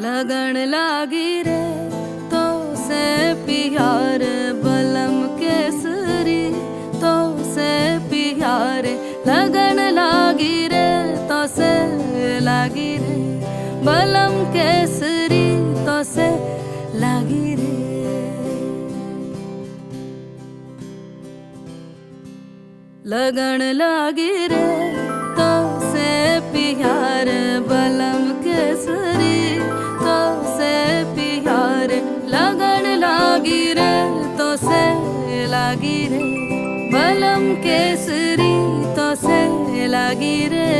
लगन लागी रे तो से प्यार बलम केसरी तो से प्यार लगन लागी रे तो से लागी रे बलम केसरी तो से लागी रे लगन लागी रे तो से प्यार बलम केसरी तो से प्यार लगन लागी रे तो से लागी रे बलम केसरी तो से लागी रे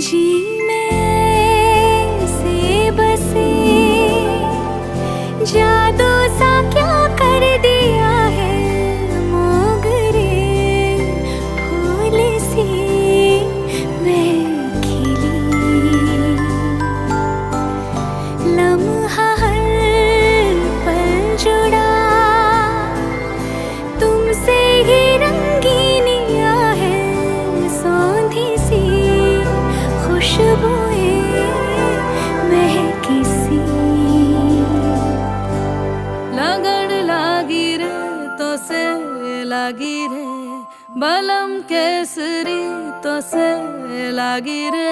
जी में से बसे जादू सा क्या कर दिया है मोगरे फूल से मैं खिली लम्हा हर पल जुड़ा तुमसे ही रंगीनिया है सौंधी सी खुशबुएं महकी सी लगन लागी रे तो से लागी रे बलम केसरी तो से लागी रे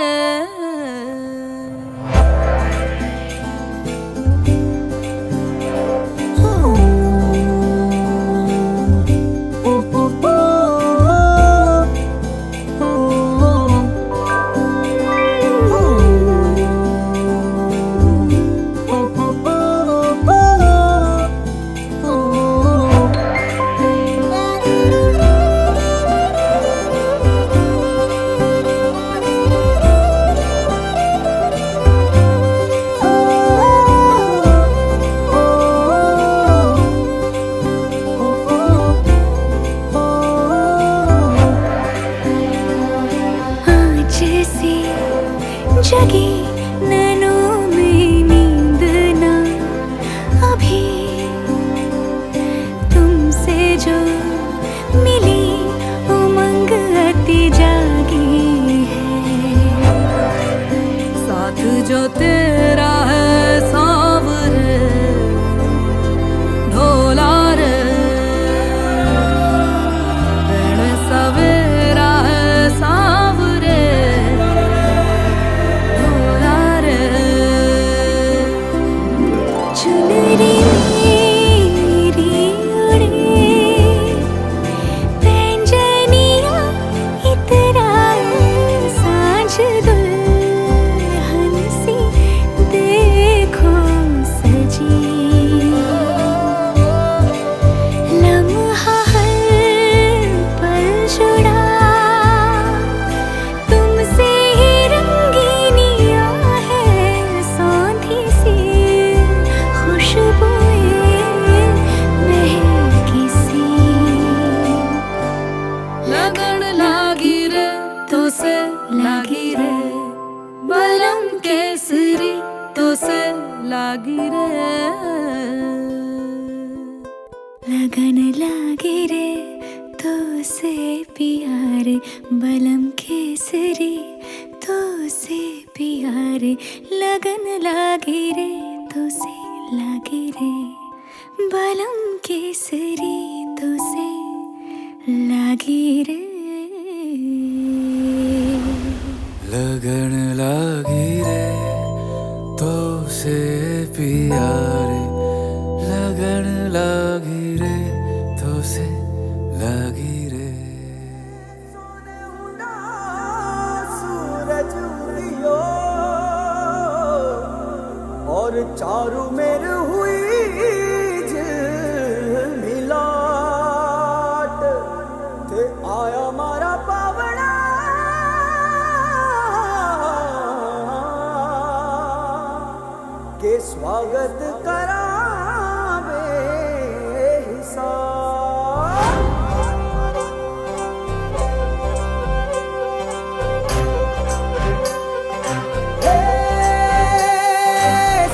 जगी नैनों में नींद ना अभी तुमसे जो मिली उमंग अति जागी है साथ जो तेरा है सांवरे ढोला रे रण सवेरा है सांवरे चुनरी मेरी उड़े पैंजनिया इतराए सांझ दुल्हन सी देखो सजी लम्हा हर पल जुड़ा तुमसे ही रंगीनिया है सौंधी सी लगन लागी रे तो से लागी रे बलम केसरी तो से लागी रे लगन लागी रे तो से प्यार बलम केसरी तो से प्यार लगन लागी रे तो से लागी रे बलम केसरी तो से लागी रे लगन लागी रे तो से प्यारे लगन लागी रे तो से लागी रे सूरज उड़ियो और चारू मेर हुई मिलाट ते आया मारा पावड़ा के स्वागत करावे हिसाब।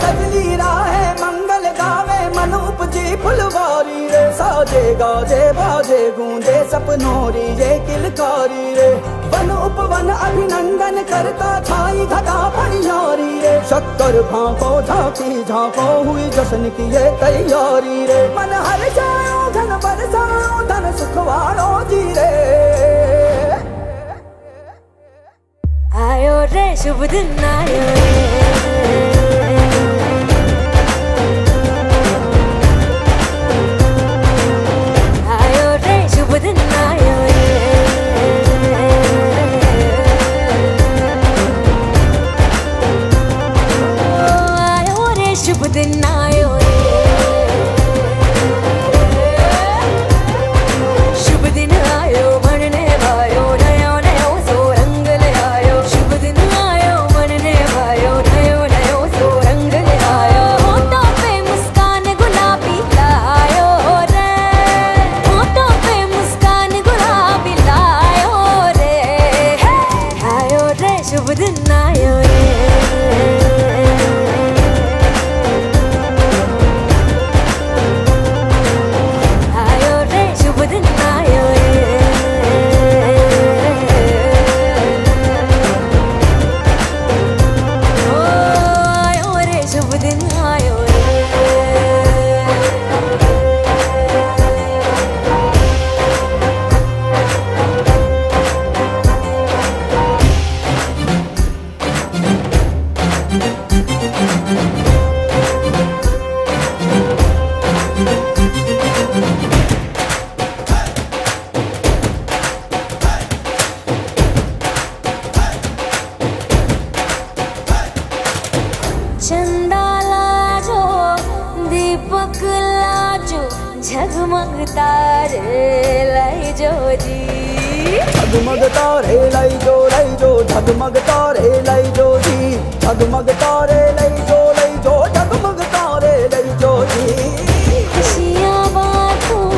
सजली राहे मंगल गावे मन उपजी फुलवारी रे, साजे गाजे बाजे गूंजे सपनोरी ये किलकारी रे। वन उपवन अभिनंदन करता छाई घटा परियारी रे, शक्कर भांको झांकी झांको हुई जश्न की ये तैयारी रे। मन हर जाओ धन बरसाओ धन सुखवाड़ो जी रे। आयो रे शुभ दिन आयो रे, आयो रे शुभ दिन आयो रे, आयो रे शुभ दिन आयो रे, शुभ दिन आयो बनने भायो नयो नयो सो रंग ले आयो। शुभ दिन आयो बनने भायो नयो नयो सो रंग ले आयो। होठों पे मुस्कान गुलाबी लायो रे, होठों पे मुस्कान गुलाबी लायो रे, आयो रे शुभ दिन आयो रे, आयो रे शुभ दिन आयो रे, ओ आयो रे शुभ दिन आयो रे। चंदा लाजो दीपक लाजो झगमग तारे लाई जो जी, झगमग तारे लाई जो झगमग तारे लाई जो जी, झगमग तारे लाई जो झगमग तारे लाई जो जी। खुशियाँ बांटूं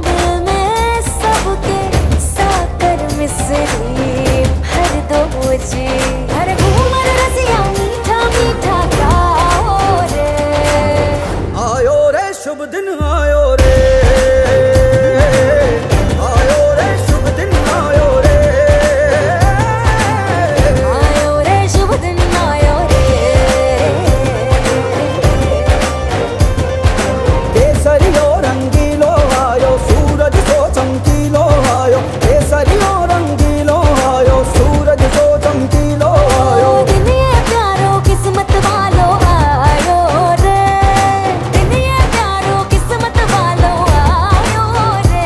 दिल में सबके साकर मिसरी भर दो जी। हर घूमर रसिया मीठा मीठा गाओ रे, आयो रे शुभ दिन आयो रे, आयो रे शुभ दिन आयो रे, आयो रे शुभ दिन आयो रे, केसरियो रंगीलो आयो सूरज सो चमकीलो आयो, केसरियो रंगीलो आयो सूरज सो चमकीलो आयो। दिन ये प्यारो किस्मत वालो आयो रे, दिन ये प्यारो किस्मत वालो आयो रे।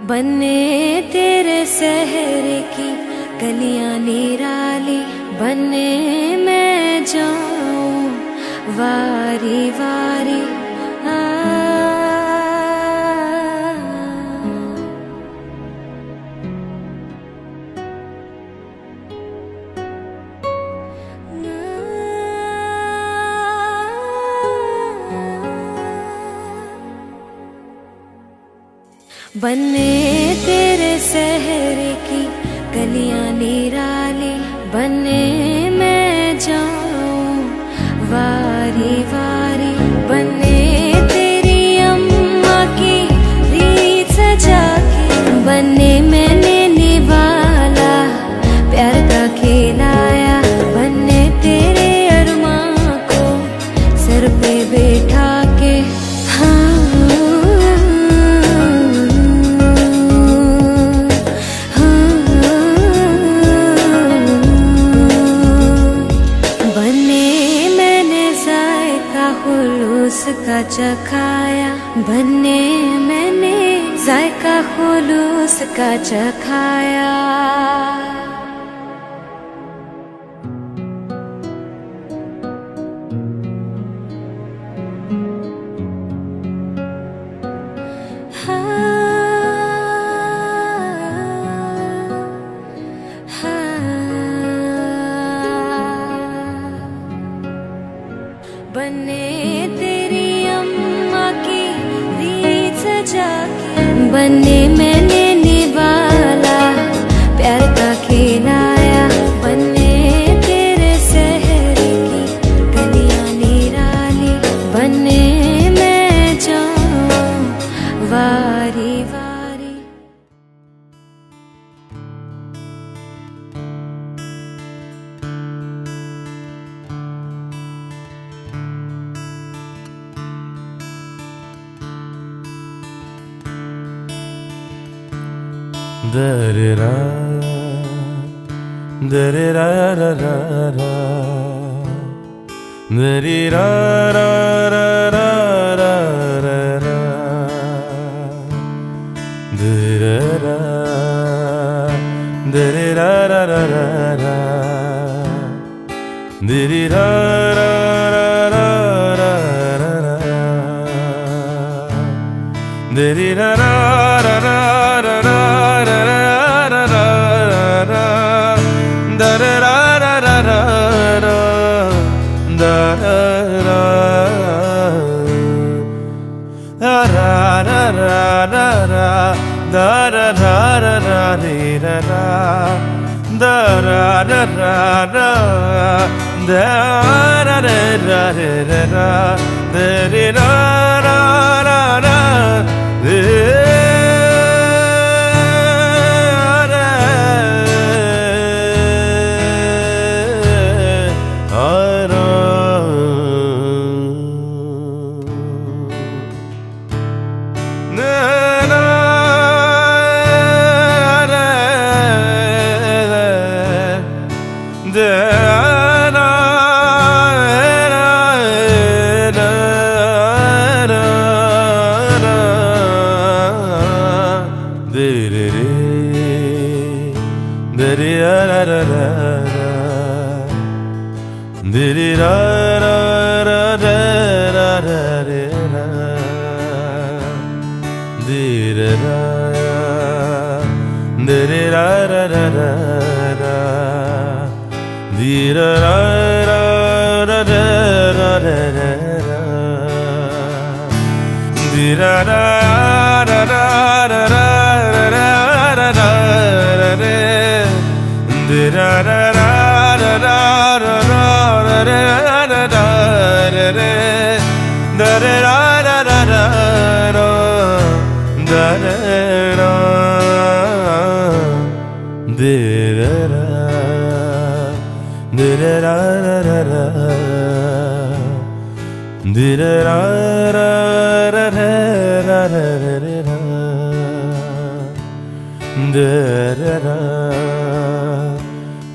बने तेरे शहर की गलियां निराली, बने मैं जाऊं वारी वारी आ, बने तेरे शहर की गलियां निराली, बने मैं जाऊं वारी वारी, बने तेरी अम्मा की रीत सजा के, बने मैंने निभाला प्यार का खिलाया, बने तेरे अरमां को उसका चखाया, बनने मैंने जायका खुलूस का चखाया। बने तेरी अम्मा की रीत सजा के, बनने मैंने निवाला प्यार का खिलाया, बनने तेरे शहर की गलियां निराली, बनने मैं जाऊं वारी वारी। Da-da-da, da-da-da-da-da-da, da-dee-da-da-da-da-da-da, da-da-da, da-dee-da-da-da-da-da, dee-dee-da-da-da-da-da,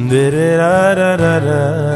dee-dee-da-da-da-da-da-da.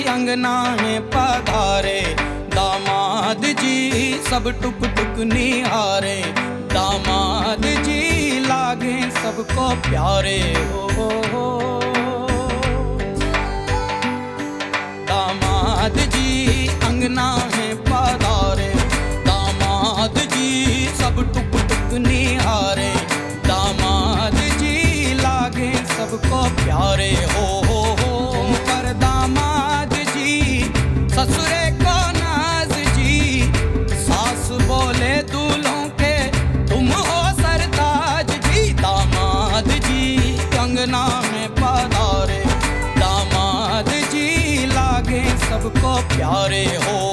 अंगना में पधारे, दामाद जी सब टुक टुक निहारे, दामाद जी लागे सबको प्यारे हो। दामाद जी अंगना में पधारे, दामाद जी सब टुक टुक निहारे, दामाद जी लागे सबको प्यारे हो। पर दामाद जी ससुरे को नाज जी, सास बोले दूल्हों के तुम हो सरताज जी। दामाद जी अंगना में पधारे, दामाद जी लागे सबको प्यारे हो।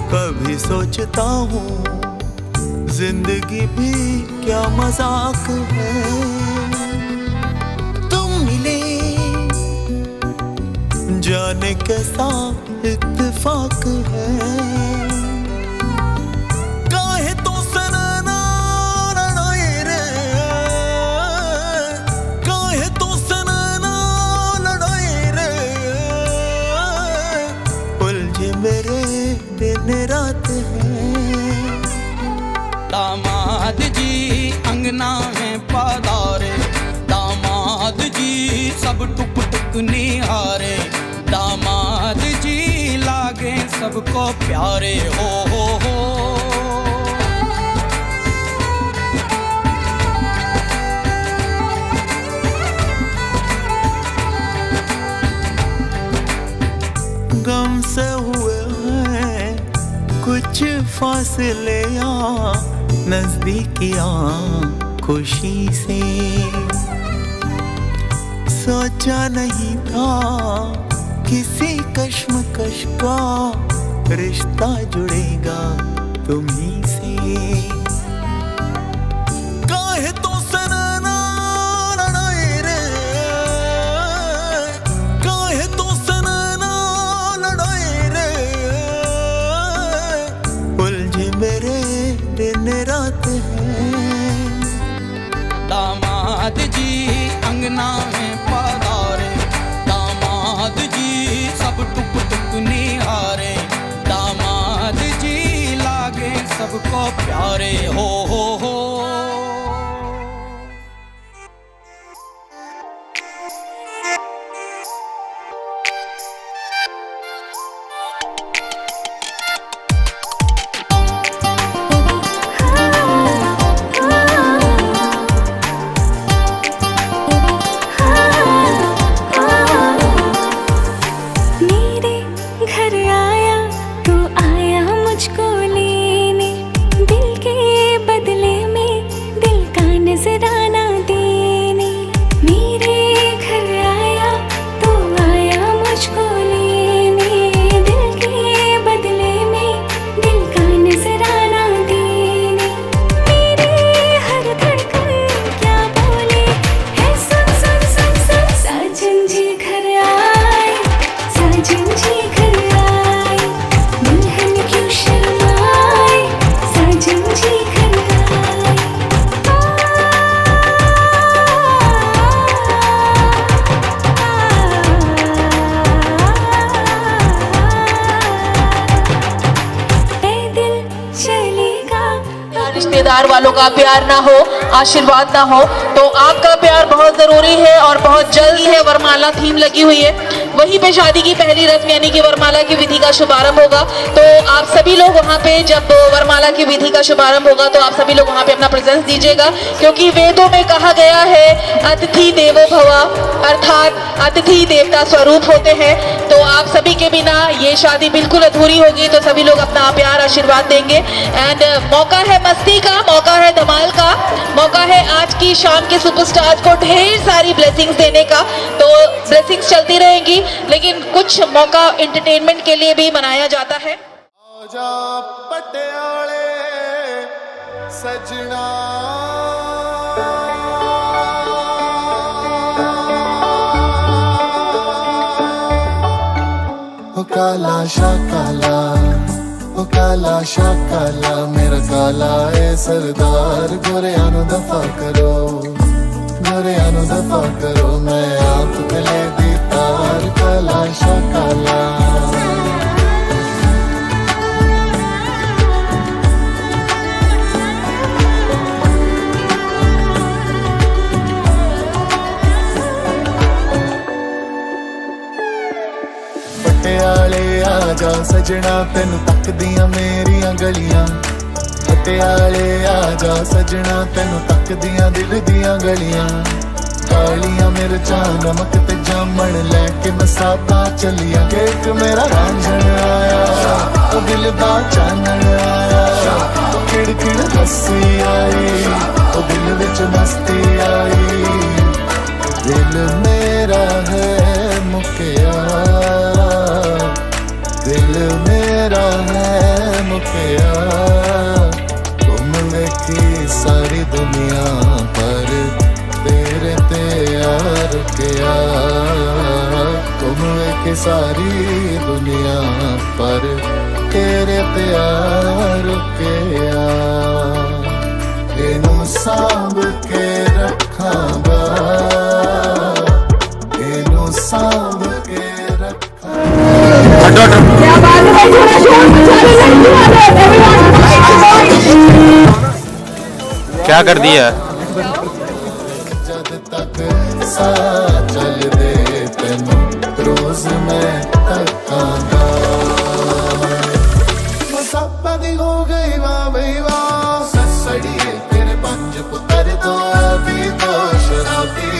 कभी सोचता हूँ जिंदगी भी क्या मजाक है, तुम मिले जाने कैसा इत्तेफाक है। काहे तुमसे दामाद जी अंगना है पधारे, दामाद जी सब टुक टुक निहारे, दामाद जी लागे सबको प्यारे हो। गम से हुए हैं कुछ फासले नजदीकियां खुशी से, सोचा नहीं था किसी कश्मकश का रिश्ता जुड़ेगा तुम्ही से। काहे तो सनना लड़ाई रे, काहे तो सनना लड़ाई रे, उलझे मेरे दिन रात हैं। दामाद जी अंगना है पधारे, दामाद जी सब टुक टुक निहारे, दामाद जी लागे सबको प्यारे हो। मेरे घर आया तो आया मुझको लेने, दिल के बदले में दिल का नजराना देने। मेरे घर आया तो आया मुझको लेने, दिल के बदले में दिल का नजराना देने। मेरे हर धड़कन क्या बोले है सुन सुन सुन सुन। साजन जी घर आए, साजन जी घर आए, दुल्हन क्यों शर्माए, साजन जी घर आए। ऐ दिल चलेगा रिश्तेदार वालों का प्यार ना हो, आशीर्वाद ना हो, तो आपका प्यार बहुत जरूरी है। और बहुत जल्द है वरमाला थीम लगी हुई है, वहीं पे शादी की पहली रस्म यानी कि वरमाला की विधि का शुभारंभ होगा। तो आप सभी लोग वहाँ पे जब वरमाला की विधि का शुभारंभ होगा तो आप सभी लोग वहाँ पे अपना प्रेजेंस दीजिएगा, क्योंकि वेदों में कहा गया है अतिथि देवो भव, अर्थात अतिथि देवता स्वरूप होते हैं। तो आप सभी के बिना ये शादी बिल्कुल अधूरी होगी, तो सभी लोग अपना प्यार आशीर्वाद देंगे। एंड मौका है मस्ती का, मौका है धमाल का, मौका है आज की शाम के सुपरस्टार्स को ढेर सारी ब्लेसिंग्स देने का। तो ब्लेसिंग्स चलती रहेंगी, लेकिन कुछ मौका एंटरटेनमेंट के लिए भी मनाया जाता है। आजा पटियाले सजना, ओ काला शा काला, ओ काला शा काला, मेरा काला ए सरदार, गोरियां नू दफा करो, गोरियां नू दफा करो, मैं आप गले दी तार, काला शा काला। पटियाले आजा सजना, तेनू तकदियां मेरियां गलियां, पटियाले आजा सजना, तेनू तकदियां दिल दियां गलियां। कालियां मिर्चां नमक ते जामन लैके मसादा चलिया, केक मेरा रांझण आया, ओ दिल दा चानण आया, ओ खिड़ हसी आई, ओ दिल विच मस्ती आई, दिल मेरा है मुकिया, दिल मेरा है मुकिया, तुम देखी सारी दुनिया पर तेरे ते यार किया, तुम देखी सारी दुनिया पर तेरे ते यार किया। इनू सांभ के रखांगा, इनू सांभ के रखांगा। क्या कर दिया? जद तक सा चलदे तैनू रोज मैं तकांगा मुसाफा दी हो गई वाह बई वाह ससड़िए तेरे पंज पुत्र तो अभी तो शराबी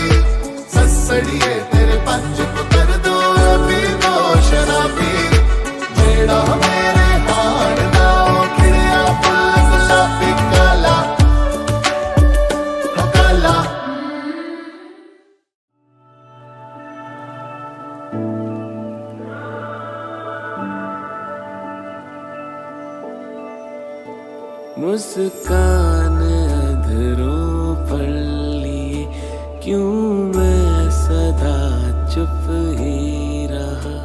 ससड़िए तेरे पंज पुत्र तो अभी तो शराबी जेड़ा मेरे हार दा खिड़िया फुल गुलाबी काला काला मुस्कान अधरों पर लिए क्यों मैं सदा चुप ही रहा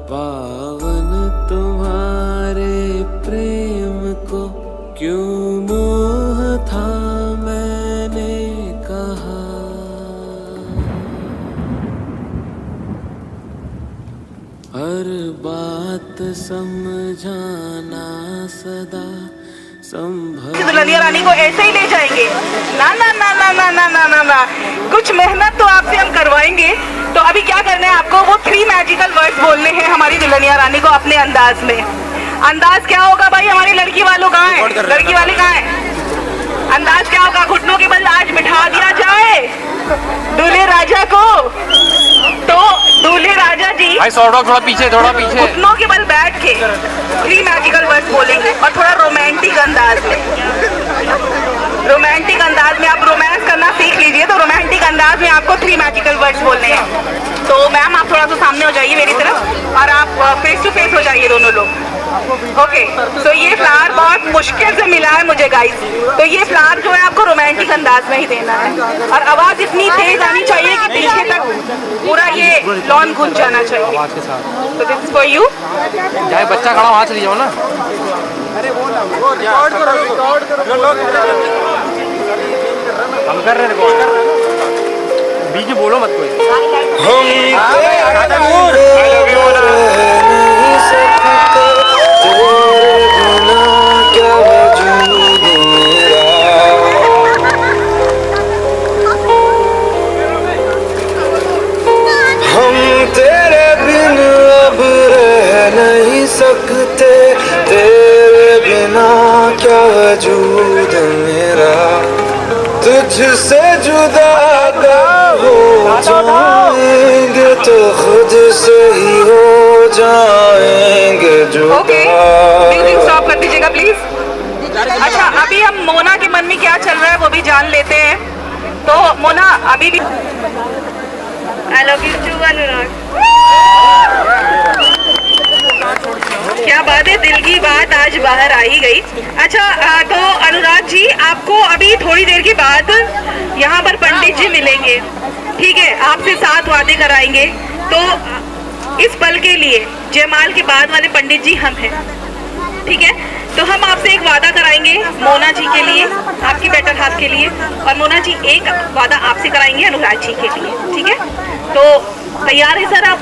पावन तुम्हारे प्रेम को क्यों मोह था मैंने कहा हर बात समझाना सदा दुल्हनिया रानी को ऐसे ही ले जाएंगे? ना ना ना ना ना ना ना ना ना, कुछ मेहनत तो आपसे हम करवाएंगे। तो अभी क्या करना है आपको, वो 3 मैजिकल वर्ड्स बोलने हैं हमारी दुल्हनिया रानी को अपने अंदाज में। अंदाज क्या होगा भाई? हमारी लड़की वालों कहाँ है? लड़की वाले कहाँ है? अंदाज क्या होगा? घुटनों के बल आज बिठा दिया जाए दूल्हे राजा को, तो दूल्हे राजा जी भाई थोड़ा पीछे घुटनों के बल बैठ के 3 मैजिकल वर्ड्स बोलेंगे और थोड़ा रोमांटिक अंदाज में। रोमांटिक अंदाज में आप रोमांस करना सीख लीजिए, तो रोमांटिक अंदाज में आपको 3 मैजिकल वर्ड्स बोलने हैं। तो मैम आप थोड़ा सा सामने हो जाइए मेरी तरफ और आप फेस टू फेस हो जाइए दोनों लोग। ओके, तो ये फ्लावर बहुत मुश्किल से मिला है मुझे गाइस। तो ये फ्लावर जो है आपको रोमांटिक अंदाज में ही देना है और आवाज इतनी तेज आनी चाहिए कि पीछे तक पूरा ये लॉन गूंज जाना चाहिए। तो दिस इज फॉर यू। चाहे बच्चा खड़ा वहाँ चली जाओ ना। अरे वो रिकॉर्ड करो। हम कर रहे रिकॉर्ड, बीच में बोलो मत कोई। सकते तेरे बिना क्या वजूद मेरा तुझसे जुदा अगर हो जाएंगे तो खुद से ही हो जाएंगे जुदा। म्यूजिक स्टॉप कर दीजिएगा प्लीज। अच्छा, अभी हम मोना के मन में क्या चल रहा है वो भी जान लेते हैं। तो मोना अभी भी आई लव यू टू अनुराग। क्या बात है, दिल की बात आज बाहर आ ही गई। अच्छा, तो अनुराग जी आपको अभी थोड़ी देर के बाद यहाँ पर पंडित जी मिलेंगे, ठीक है? आपसे 7 वादे कराएंगे। तो इस पल के लिए जयमाल के बाद वाले पंडित जी हम हैं, ठीक है? तो हम आपसे एक वादा कराएंगे मोना जी के लिए, आपकी बेटर हाफ के लिए, और मोना जी एक वादा आपसे कराएंगे अनुराग जी के लिए, ठीक है? तो तैयार है सर? आप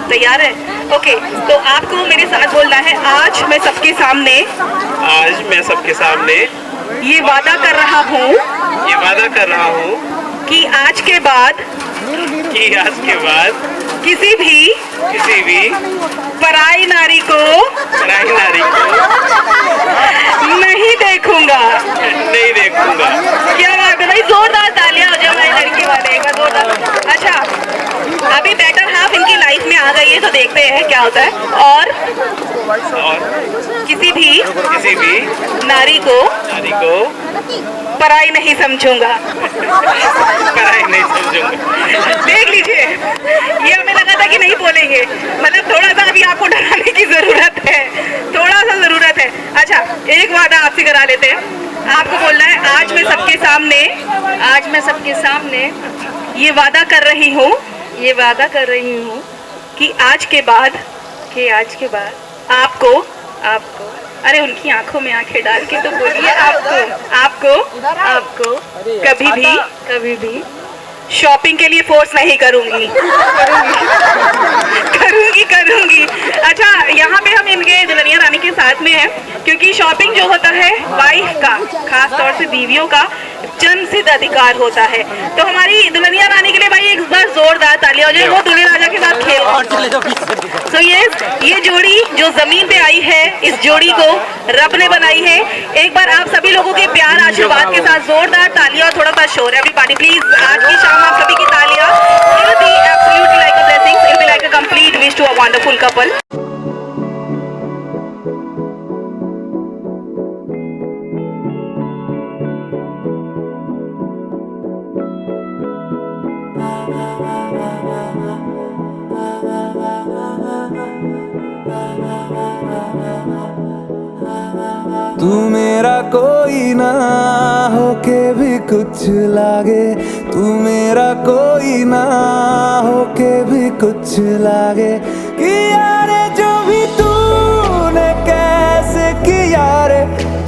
तैयार है? ओके, तो आपको मेरे साथ बोलना है, आज मैं सबके सामने ये वादा कर रहा हूँ कि आज के बाद किसी भी पराई नारी को नहीं देखूंगा। क्या बात है भाई, जोरदार तालियां हो जाए हमारी लड़की वाले, एक बार जोरदार। अच्छा, अभी बेटर हाफ इनकी लाइफ में आ गई है, तो देखते हैं क्या होता है। और किसी भी नारी को पराई नहीं समझूंगा। देख लीजिए, ये हमें लगा था कि नहीं बोलेंगे, मतलब थोड़ा सा अभी आपको डराने की जरूरत है, थोड़ा सा जरूरत है। अच्छा, एक वादा आपसे करा लेते हैं। आपको बोलना है, आज मैं सबके सामने ये वादा कर रही हूँ कि आज के बाद आपको अरे उनकी आंखों में आंखें डाल के तो बोलिए, आपको कभी भी शॉपिंग के लिए फोर्स नहीं करूंगी। वही करूंगी। अच्छा, यहाँ पे हम इनके दुल्हनिया रानी के साथ में हैं, क्योंकि शॉपिंग जो होता है वाइफ का, खास तौर से बीवियों का जन्मसिद्ध अधिकार होता है। तो हमारी दुल्हनिया रानी के लिए भाई एक बार जोरदार तालियां हो जाए, वो दूल्हे राजा के साथ खेल। तो ये जोड़ी जो जमीन पे आई है, इस जोड़ी को रब ने बनाई है। एक बार आप सभी लोगों के प्यार आशीर्वाद के साथ जोरदार तालियां और थोड़ा सा शोर है एवरीबॉडी प्लीज। आज की शाम आप सभी की तालियां will be absolutely like a blessing, it will be like a complete wish to a wonderful couple. तू मेरा कोई ना होके भी कुछ लागे, तू मेरा कोई ना होके भी कुछ लागे। किया रे जो भी तूने कैसे किया रे,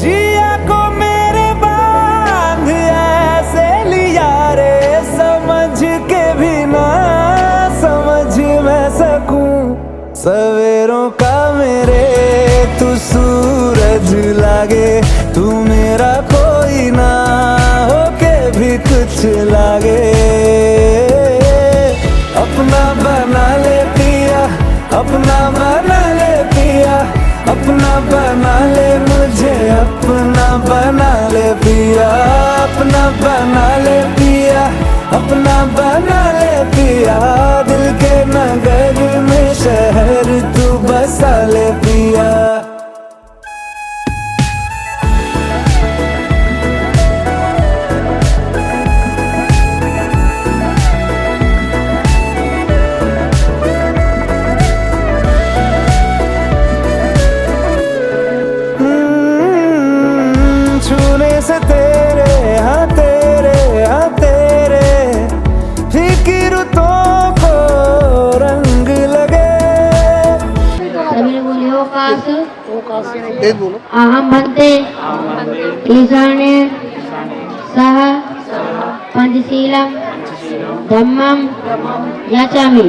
जिया को मेरे बांध ऐसे लिया रे, समझ के भी ना समझ मैं सकूं सवेरों का मेरे तू सूरज लागे। तू मेरा कोई ना होके भी कुछ लागे। अपना बना ले पिया, अपना बना ले पिया, अपना बना ले मुझे, अपना बना ले पिया, अपना बना ले पिया, अपना बना ले पिया। दिल के नगर में शहर तू बसा ले पिया। छूने से तेरे हाँ तेरे हाँ तेरे फीकी रुतों को रंग लगे। सभी बोले ओकास अहम भन्ते ईशाने सह पंचशीलम धम्मम याचामि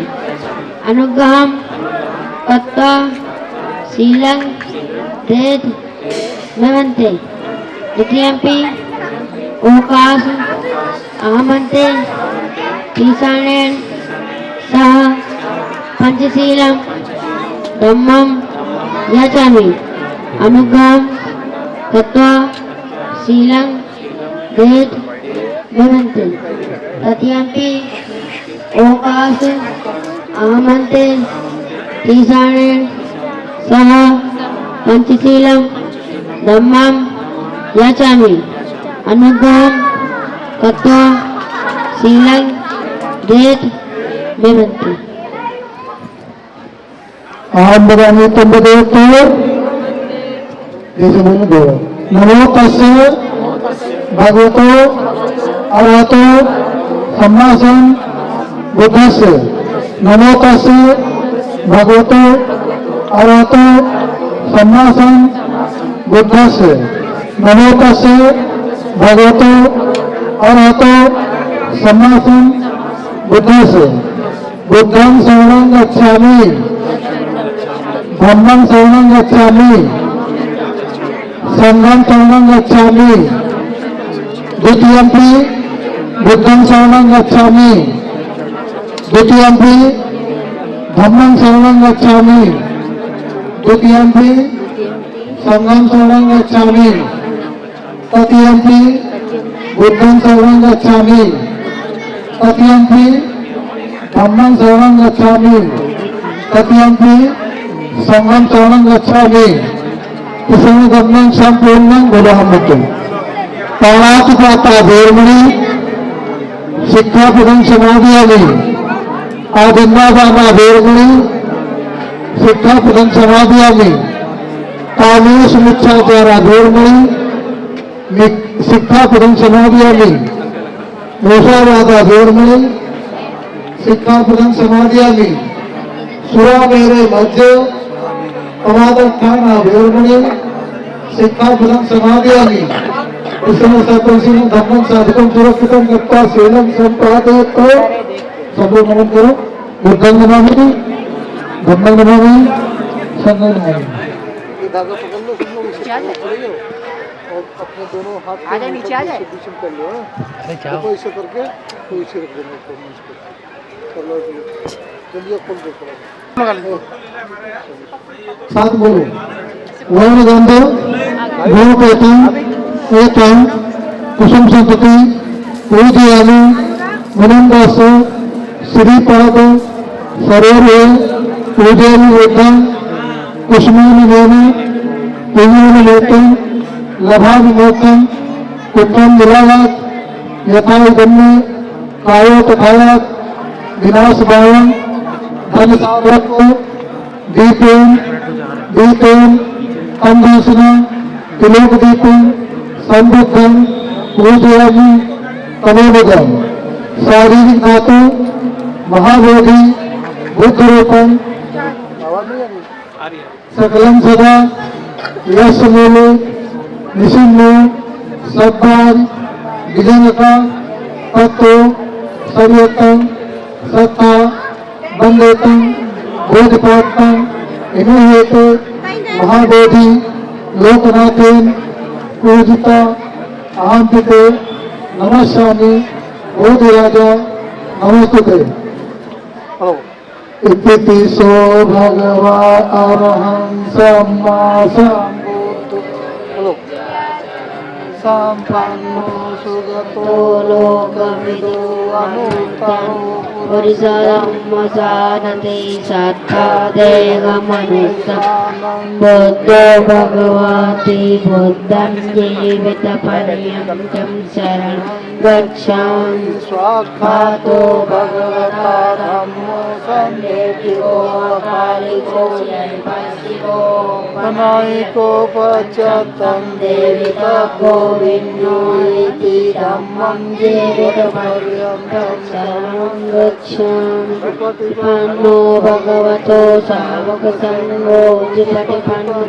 अनुग्रहम कत्वा शीलं देद मेवन्ते। द्वितीयम्पि ओकास अहमन्ते ईशानेन सह पंचशीलम धम्मम याचामि अनुग्रहं कृत्वा शीलं देद मेवन्ते। तृतीयम्पि ओकास अहमन्ते ईशानेन सह पंचशीलम धम्मं याचामि अनुग्रहं कृत्वा शीलं देद मेवन्ते। आप बदामी तुम देवतो जैसे बोल दो। नमो तस्से भगवतो अरहतो सम्मा बुद्धस्य। नमो तस्से भगवतो अरहतो सम्मा बुद्धस्य। नमो तस्से भगवतो अरहतो सम्मा बुद्धस्य। बुद्धं शरणं गच्छामि, धम्मं शरणं गच्छामि, संघं शरणं गच्छामि। द्वितीयम्पि बुद्धं शरणं गच्छामि, द्वितीयम्पि धम्मं शरणं गच्छामि, द्वितीयम्पि संघं शरणं गच्छामि, तृतीयम्पि बुद्धं शरणं गच्छामि, तृतीयम्पि धम्मं शरणं गच्छामि, तृतीयम्पि संघं शरणं गच्छामि। इसमें धम्मं संपूर्णं गुरुहमतु। पाणातिपाता धर्मणि शिक्षापदं समादयामि। आदिन्नादाना धर्मणि शिक्षापदं समादयामि। कामेषु मिच्छाचारा धर्मणि शिक्षापदं समादयामि। मोक्षावादा धर्मणि शिक्षापदं समादयामि। सुरा मेरे मध्य अवादत्थाना धर्मणि शिक्षापदं समादयामि। इसमें सत्वशीलं धम्मं साधकं सुरक्षितं कृत्वा शीलं सम्पादयतो। सबको नमन करो। बुद्धं नमामि, धम्मल नमामि संगम नमामि। और अपने दोनों हाथ नीचे आ जाए कर लो। देखो ऐसे करके तो इसे रख देना ऊपर मंच पे। चलो जल्दी खोल दो। साथ बोलो। वर्ण गंध भूपेति एतम कुसुम संतति पूजयामि मुनिंदास श्रीपाद सरोरे पूजयामि वेदं कुसुमानि वेणु पुण्यं लेतं लभामि मोक्षं कुंभं मिलावत यथा जन्मे कायो तथावत विनाश भावं धन सावरको दीपेन दीपेन अंधुसनं तिलोक दीपं संबुद्धं पूजयामि तमोनिधं शारीरिक धातु महाबोधि बुद्ध रूपं सकलं सदा यश मूले निशिम्नो सद्भान विजनता तत्व संयतम सत्ता बंदेतम बोधपातम इनुहेते महाबोधि लोकनाथेन पूजिता आंतिते नमस्यामि बोधिराजा नमस्तुते। इति सो भगवा अरहं सम्मा सम्बुद्धो संपन्नो सुगतो लोकविदो अनुत्तरो पुरुषं जानते सत्ता देहमनुष्यं बुद्धो भगवति बुद्धं जीवितपर्यन्तं शरणं गच्छामि स्वाक्षातो भगवता धम्मो सन्निधितो अकालिको पश्चिमो अनायको पश्चात्तं देविका गोविन्दो इति धम्मं जीवितपर्यन्तं शरणं गच्छामि। पन्नो भगवतो सावकसङ्गो जिपटिपन्नो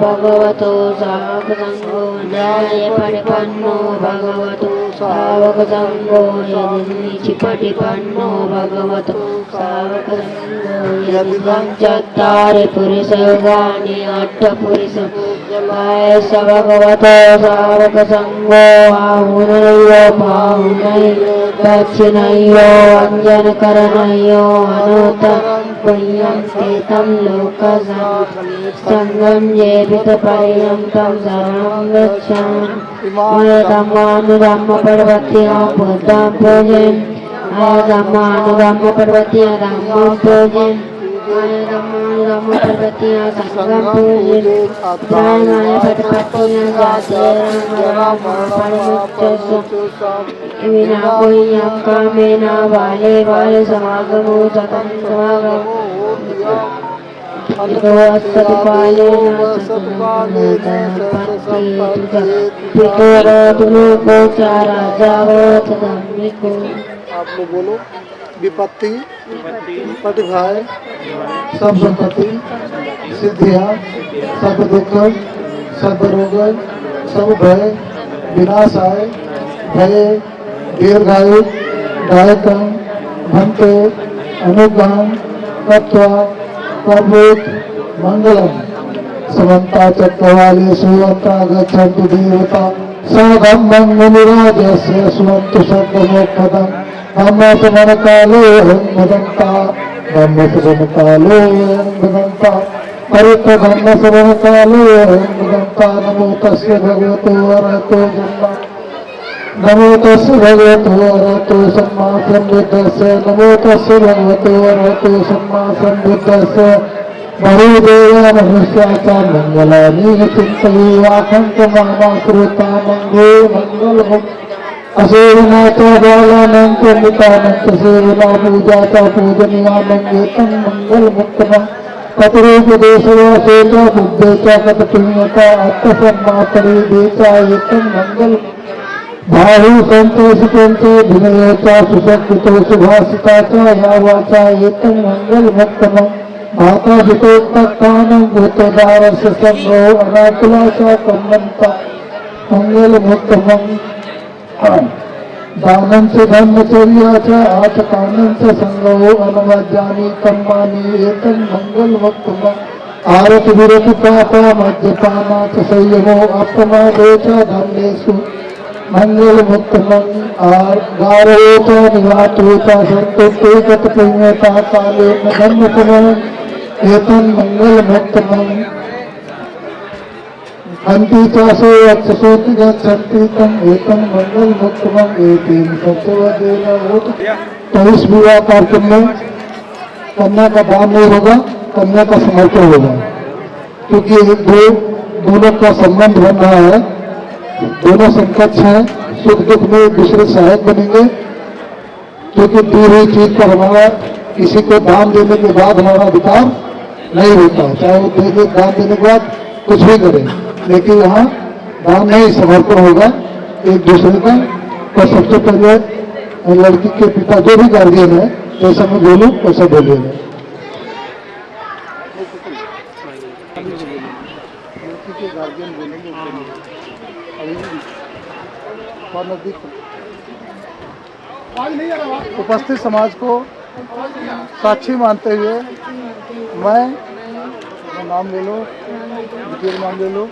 भगवतो सावकसङ्गो न्यायपटिपन्नो भगवतो सावकसङ्गो चिपटिपन्नो भगवतो सावकसङ्गो यदिदं चत्वारि पुरुषयोगानि अष्टपुरुषं स भगवतो सावकसङ्गो आहुनयो बाहुनयो दक्षिणयो अञ्जनकरणयो अनुत्तरं पुण्यं स्थितं लोकसंगं जेवितपर्यन्तं शरणं गच्छामि। धम्मानुधम्मपर्वत्या बुद्धं पूजयामि धम्मानुधम्मपर्वत्या धम्मं पूजयामि धम्मानुधम्मपर्वत्या संघं पूजयामि त्रायमाणपटपत्या जातेरमरणमरणमुच्यस्य विना पुण्यं कामेन बाले बाले समागमो सतं समागमो सत्पालेन आप लोग बोलो। विपत्ति प्रतिभाय सब संपत्ति सिद्धियां सब दुख सब रोग सब भय विनाश आय भय दीर्घायु दायकं भंते अनुग्रहं तत्वा प्रभुत मंगलम समन्ता चक्रवालेषु अत्र गच्छन्तु देवता सधम्मं मुनिराजस्य स्वन्तु शब्दमोक्षदं धम्मसमनकाले वदन्ता धम्मसमनकाले वदन्ता परितधम्मसमनकाले वदन्ता नमो तस्य भगवतो अरहतो सम्मा नमो तस्य भगवतो अरहतो सम्मा सम्बुद्धस्य नमो तस्य भगवतो अरहतो सम्मा सम्बुद्धस्य बहुदेव मनुष्याचा मंगलानि चित्तवाखंतमाश्रुता मंगो मंगलम असेवनाचा बालानंत मितानंत सेवना पूजाचा पूजनीया मंगेतं मंगलमुत्तमं पतरूपदेशवासेचा बुद्धेचा कथपुण्यता आत्मसन्मातरीदेचा येतं मंगल भाऊ संतोषितेंचे विनयचा सुसंस्कृतो सुभाषिताचा या वाचा येतं मंगलमुत्तमं माता हितोक्तानं भूतदारस्य संगो अनाकुलाचा कम्मंता मंगलमुत्तमं दानं च धर्मचर्या च आचकानं च संगो अनवज्ञानी कर्माणि एतं मंगलमत्तमम् आरत विरत पापा मद्यपाना च संयमो अपमादो च धर्मेषु मंगलमुत्तमम् गारो च निवातो च संतुष्टो गतपुण्यता काले न धर्मतमम् एतं मंगलमुत्तमम् हंति चासो अक्षसोति गच्छन्ति तम एकम मंगल मुक्तमं एतेन सत्यवदेन वोट। तो इस विवाह कार्यक्रम में कन्या का दान नहीं होगा, कन्या का समर्पण होगा, क्योंकि दोनों का संबंध बन रहा है, दोनों समकक्ष हैं, सुख दुख में दूसरे सहायक बनेंगे। क्योंकि दी हुई चीज पर हमारा किसी को दान देने के बाद हमारा अधिकार नहीं होता, चाहे वो दान देने के बाद कुछ भी करे, लेकिन यहाँ दान नहीं समर्पण होगा एक दूसरे का। तो सबसे पहले लड़की के पिता जो भी गार्जियन है, जैसा मैं बोलूँ वैसा बोलिएगा। लड़की के गार्जियन बोलेंगे उपस्थित समाज को साक्षी मानते हुए मैं नाम ले लो, डिटेल नाम ले लो,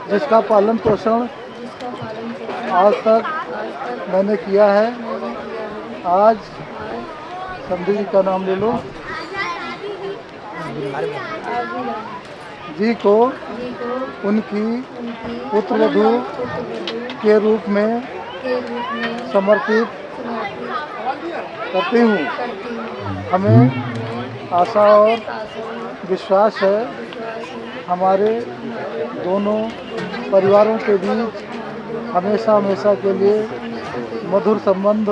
जिसका पालन पोषण आज तक मैंने किया है, आज संधि जी का नाम ले लो, जी को उनकी पुत्रवधू के रूप में समर्पित करती हूँ। हमें आशा और विश्वास है हमारे दोनों परिवारों के बीच हमेशा हमेशा के लिए मधुर संबंध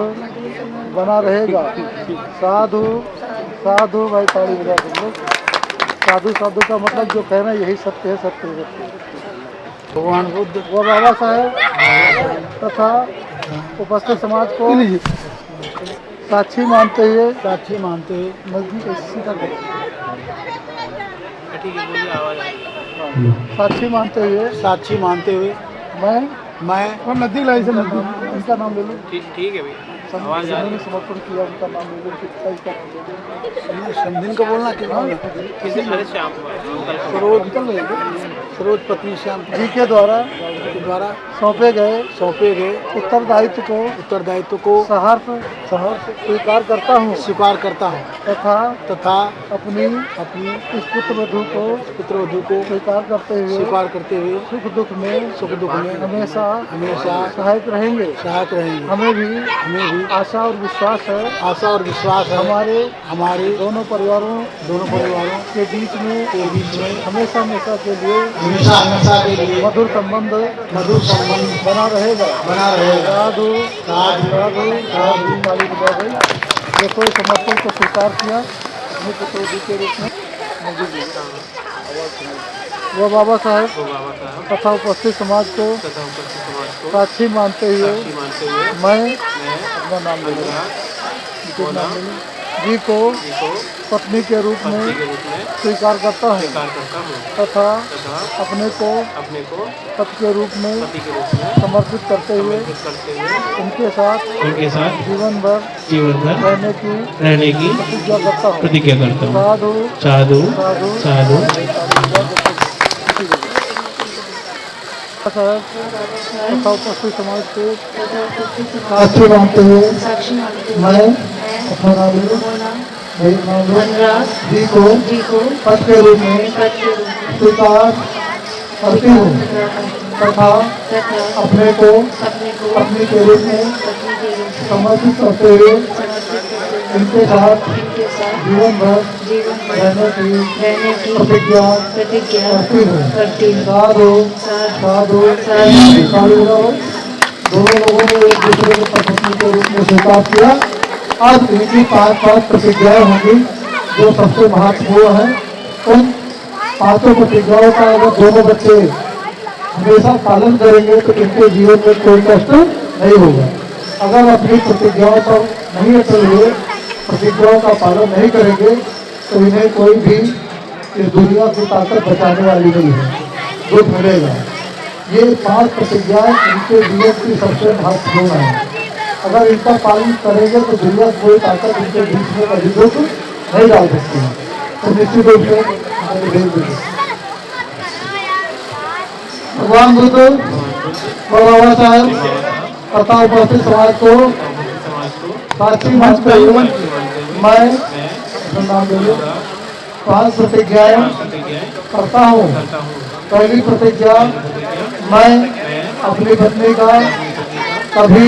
बना रहेगा। साधु साधु भाई ताड़ी बजा तुम लोग। साधु साधु का मतलब जो कहना यही सत्य है, सत्य है, सत्य है। भगवान बुद्ध व बाबा साहेब तथा उपस्थित समाज को साक्षी मानते हुए नजदीक इसी का साक्षी मानते हुए मैं और नजदीक लाई से नजदीक इनका नाम ले लो। ठीक है भैया, समर्पण किया, उनका नाम ले लो। समधिन को बोलना किसी सरोज पत्नी श्याम जी के द्वारा सौंपे गए उत्तरदायित्व को सहर्ष स्वीकार करता हूँ तथा अपनी इस पुत्रवधू को स्वीकार करते हुए सुख दुख में हमेशा सहायक रहेंगे। हमें भी आशा और विश्वास है हमारे दोनों परिवारों के बीच में हमेशा के लिए मधुर संबंध बना रहेगा। साधु देखो समर्पण को स्वीकार किया अपने पुत्रवधू के रूप में। वो बाबा साहब तथा उपस्थित समाज को साक्षी मानते हुए मैं अपना नाम ले लूँगा, जी को पत्नी के रूप में स्वीकार करता हूँ तथा अपने को पति के रूप में समर्पित करते हुए उनके साथ जीवन भर रहने की प्रतिज्ञा करता हूँ। साधु तथा उपस्थित समाज को साक्षी मानते हुए मैं अपना नाम ले लूँ, जी को पद के रूप में स्वीकार करती हूँ तथा अपने को पत्नी के रूप में समर्पित करते हुए इनके साथ जीवन भर रहने की प्रतिज्ञा करती हूँ। साधु दोनों लोगों ने एक दूसरे को पत्नी के रूप में स्वीकार किया। आज इनकी 5 प्रतिज्ञाएं होंगी जो सबसे महत्वपूर्ण है। उन 5 प्रतिज्ञाओं का अगर दोनों बच्चे हमेशा पालन करेंगे तो इनके जीवन में कोई कष्ट नहीं होगा। अगर अपनी प्रतिज्ञाओं पर नहीं अटल हुए, प्रतिज्ञाओं का पालन नहीं करेंगे तो इन्हें कोई भी इस दुनिया की ताकत बचाने वाली नहीं है, दुख मिलेगा। ये 5 प्रतिज्ञाएं इनके जीवन की सबसे महत्वपूर्ण है। अगर इनका पालन करेंगे तो दुनिया कोई ताकत इनके बीच में कभी रुक नहीं डाल सकती है। तो निश्चित रूप से भगवान बुद्ध बाबा साहब तथा उपस्थित समाज को साक्षी मानते हुए मैं नाम देंगे 5 प्रतिज्ञाएं करता हूँ। पहली प्रतिज्ञा, मैं अपनी पत्नी का कभी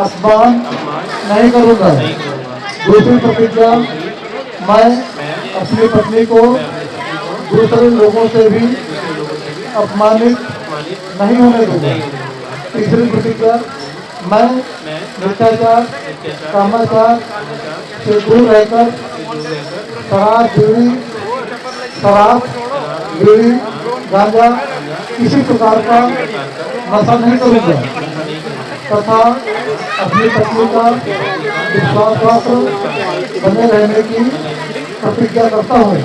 अपमान नहीं करूँगा। दूसरी प्रतिज्ञा, मैं अपनी पत्नी को दूसरे लोगों से भी अपमानित नहीं होने दूंगा। तीसरी प्रतिज्ञा, मैं भ्रष्टाचार कामाचार से दूर रहकर शराब बीड़ी गांजा किसी प्रकार का नशा नहीं करूँगा तथा अपनी पत्नी का विश्वासपात्र बने रहने की प्रतिज्ञा करता हूँ।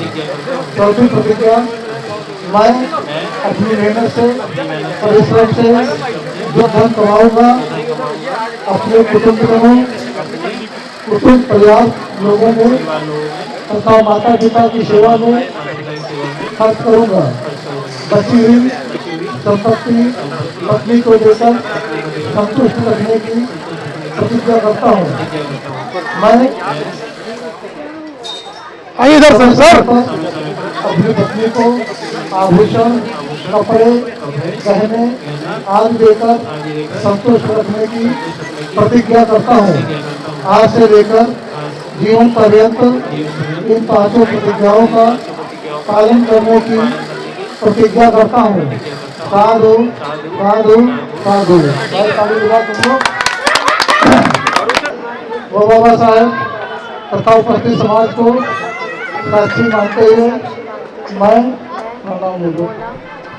चौथी प्रतिज्ञा, मैं अपनी मेहनत से परिश्रम से जो धन कमाऊंगा अपने कुटुंब परिवार लोगों में तथा माता पिता की सेवा में खर्च करूंगा। बची हुई संपत्ति पत्नी को देकर संतुष्ट रखने की प्रतिज्ञा करता हूँ। मैं आइए दर्शन सर अपनी पत्नी को आभूषण कपड़े गहने आदि देकर संतुष्ट रखने की प्रतिज्ञा करता हूँ। आज से लेकर जीवन पर्यंत इन 5 प्रतिज्ञाओं का पालन करने की प्रतिज्ञा करता हूँ। साधु साधु साधु। वो बाबा साहेब तथा उपस्थित समाज को साक्षी मानते हुए मैं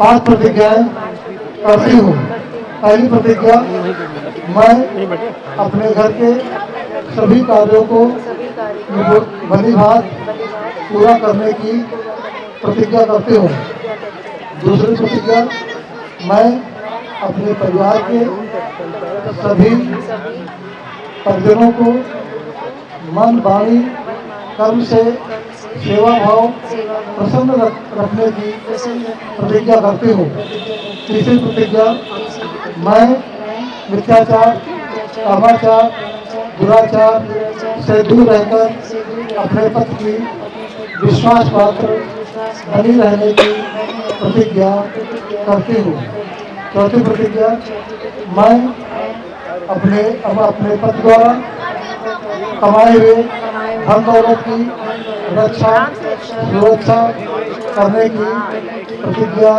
5 प्रतिज्ञाएं करती हूँ। पहली प्रतिज्ञा, मैं अपने घर के सभी कार्यों को भली भांति पूरा करने की प्रतिज्ञा करती हूँ। दूसरी प्रतिज्ञा, मैं अपने परिवार के सभी परिजनों को मन वाणी कर्म से सेवा भाव प्रसन्न रखने की प्रतिज्ञा करती हूँ। तीसरी प्रतिज्ञा, मैं मिथ्याचार कामाचार दुराचार से दूर रहकर अपने पति की विश्वास पात्र बनी रहने की प्रतिज्ञा करती हूँ। चौथी प्रतिज्ञा, मैं अपने पति द्वारा कमाए हुए धन दौलत की रक्षा सुरक्षा करने की प्रतिज्ञा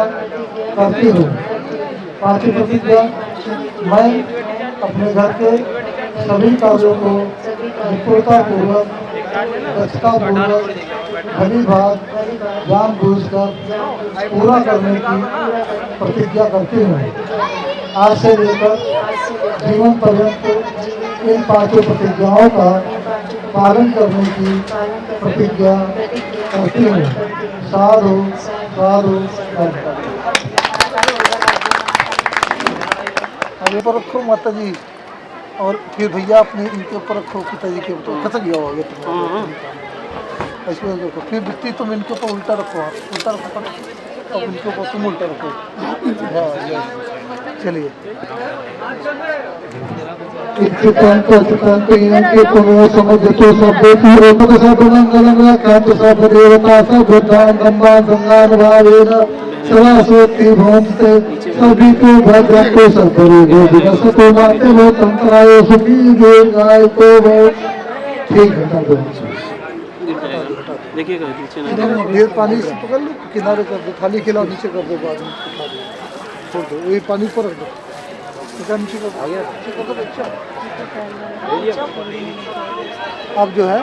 करती हूँ। पांचवी प्रतिज्ञा, मैं अपने घर के सभी कार्यों को निपुणतापूर्वक दक्षतापूर्वक भली भांति जानबूझकर पूरा करने की प्रतिज्ञा करती हूँ। आज से लेकर जीवन पर्यंत इन 5 प्रतिज्ञाओं का पालन करने की प्रतिज्ञा करती हूँ। साधु साधु साधु। आगे पर रखो माता जी और फिर भैया अपने इनके ऊपर रखो पिताजी के ऊपर। खसक गया होगा तो इसमें देखो फिर बिस्ती तुम इनके ऊपर उल्टा रखो उल्टा रखो अब इनके ऊपर तुम उल्टा रखो। चलिए सभी को भद्र को सब करो मानते हो तंत्राए सुखी गाय को ठीक है। देखिए पानी से पकड़ लो किनारे कर दो खाली खिलाओ नीचे कर दो बाद में छोड़ दो ये पानी पर रख दो नीचे कर दो। अब जो है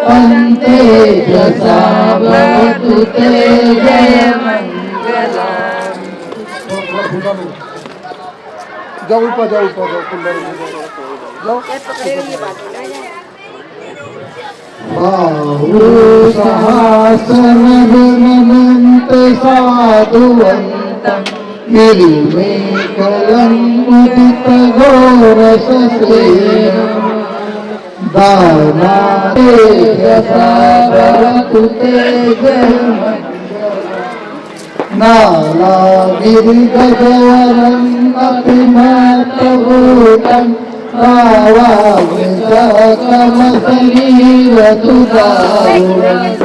पंते जसा भवतु ते जय मंगला जाओ ऊपर जाओ कुल्लर जाओ बाहु सहासन गुणवंत साधुवंतं गिरिमेखलं मुदित घोरस सेनम् दानाते यथा भवतु ते जयमङ्गलम् नानागिरिगजवरम् अतिमतभूतम् भावामितकमशरीरसुदारुणम्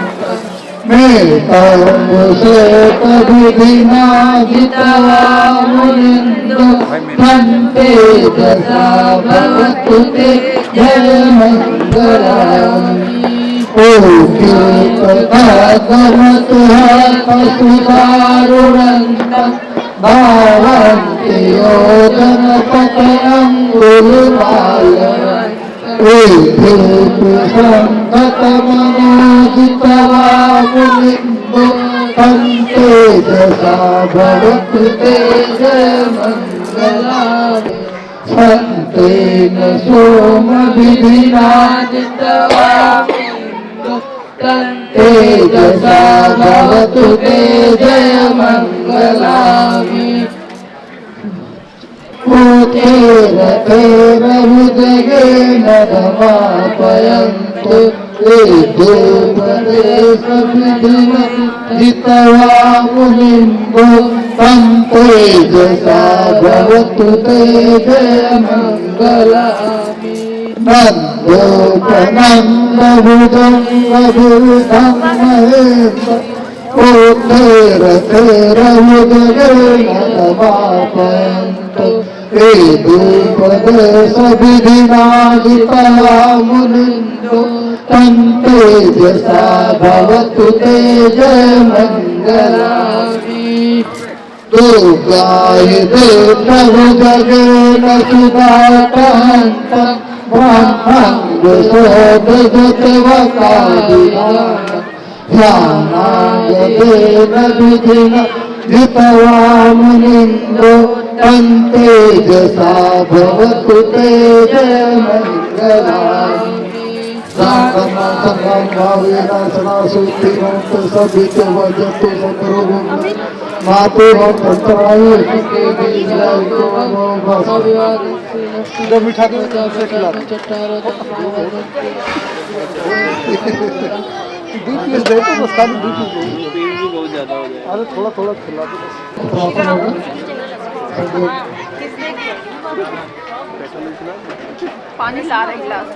मेतमुषेतविधिना जित्वा मुनिन्दो भन्ते दशा भवतु ते जयमङ्गलम् पशुदारुणन्तम् भावन्ति योजनपतयङ्गुलिमालयम् सङ्गतमनोजितवा मुनिन्दो तन्ते दशा भवतु ते जयमङ्गलम् सन्तेन सोमविधिना जित्वा तेजसा भवतु ते जयमङ्गलानि तेरतेरमुदगेन रमापयन्तु ते देवदेशविधिना जित्वा मुनिन्दो तं तेजसा भवतु ते जयमङ्गलानि नन्दोपनन्दभुजङ्गभूतं महेन्द्र कोत्थेरथेरमुदगेन रमापयन्तु ते धूपदेशविधिना जित्वा मुनिन्दो तं तेजसा भवतु ते जयमङ्गलानि दुर्गायते प्रभुजगेन सुदाटहन्तम् ध्यानायतेन विधिना जित्वा मुनिन्दो तं तेजसा भवतु ते जयमङ्गलानि माते जब मीठा दो खिला दूध पीस दे तो बस खाली दूध पीस बहुत ज्यादा हो जाए अरे थोड़ा थोड़ा खिला दो पानी ला रहे गिलास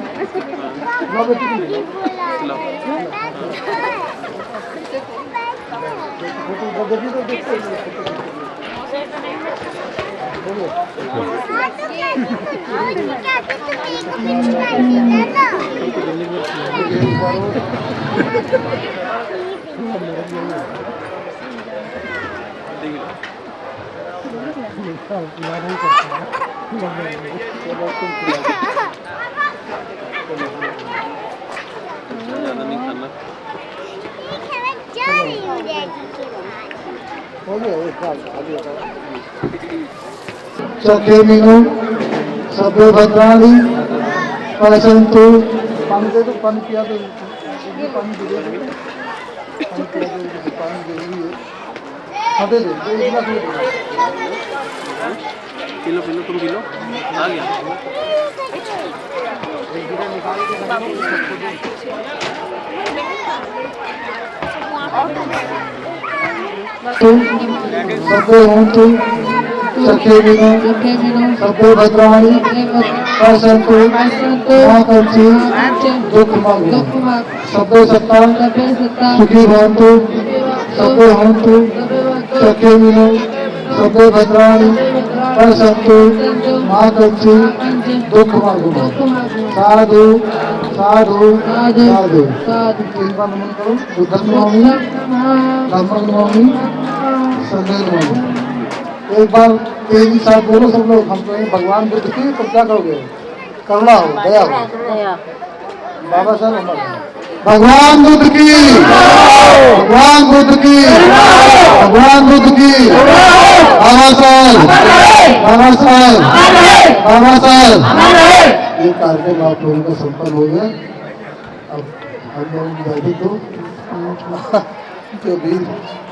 सखे मीनू सभ्य भद्राणी पसंतु पानी दे दो पानी पिया दो पानी दे दो पानी जरूरी है हाँ दे दो किलो किलो तुम किलो आ गया सभ्य होंतु सखे मीनू सभ्य भद्राणी पसंतु महाकंची दुख मांगो सभ्य सत्ता सुखी भवन्तु सभ्य होंतु सखे मीनू सभ्य भद्राणी पसंतु महाकंची दुख मांगो साधु साधु साधु तीन बार नमन करो बुद्धं नमामि धम्मं नमामि संघं नमामि एक बार तेजी साथ बोलो सब लोग। हम कहें भगवान बुद्ध की तो क्या करोगे? करुणा हो, दया हो। बाबा साहब हमारे भगवान बुद्ध की, भगवान बुद्ध की, भगवान बुद्ध की। बाबा साहब, बाबा साहब, बाबा साहब। ये कार्यक्रम आप लोगों का संपन्न हो गया। अब हम लोग बैठे तो जो भी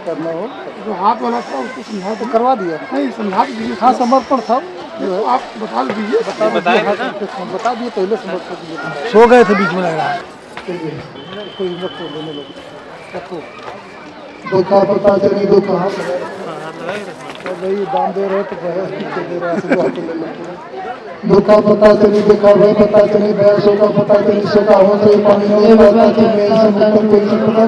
करना हो, जो हाथ वाला था उसको समझा तो करवा दिया, नहीं समझा दीजिए। हाँ समर्पण था जो है आप बता दीजिए, बता दिए पहले समर्पण दिए। सो गए थे बीच में लग रहा है। कोई मत देने लगे रखो, दुखा पता चली दो कहाँ भाई दाम दे रहे तो दे रहे दुखा पता चली देखा भाई पता चली भैंसों का पता चली सोता हो तो पानी नहीं पता चली ऐसे मुक्तन कोई से पता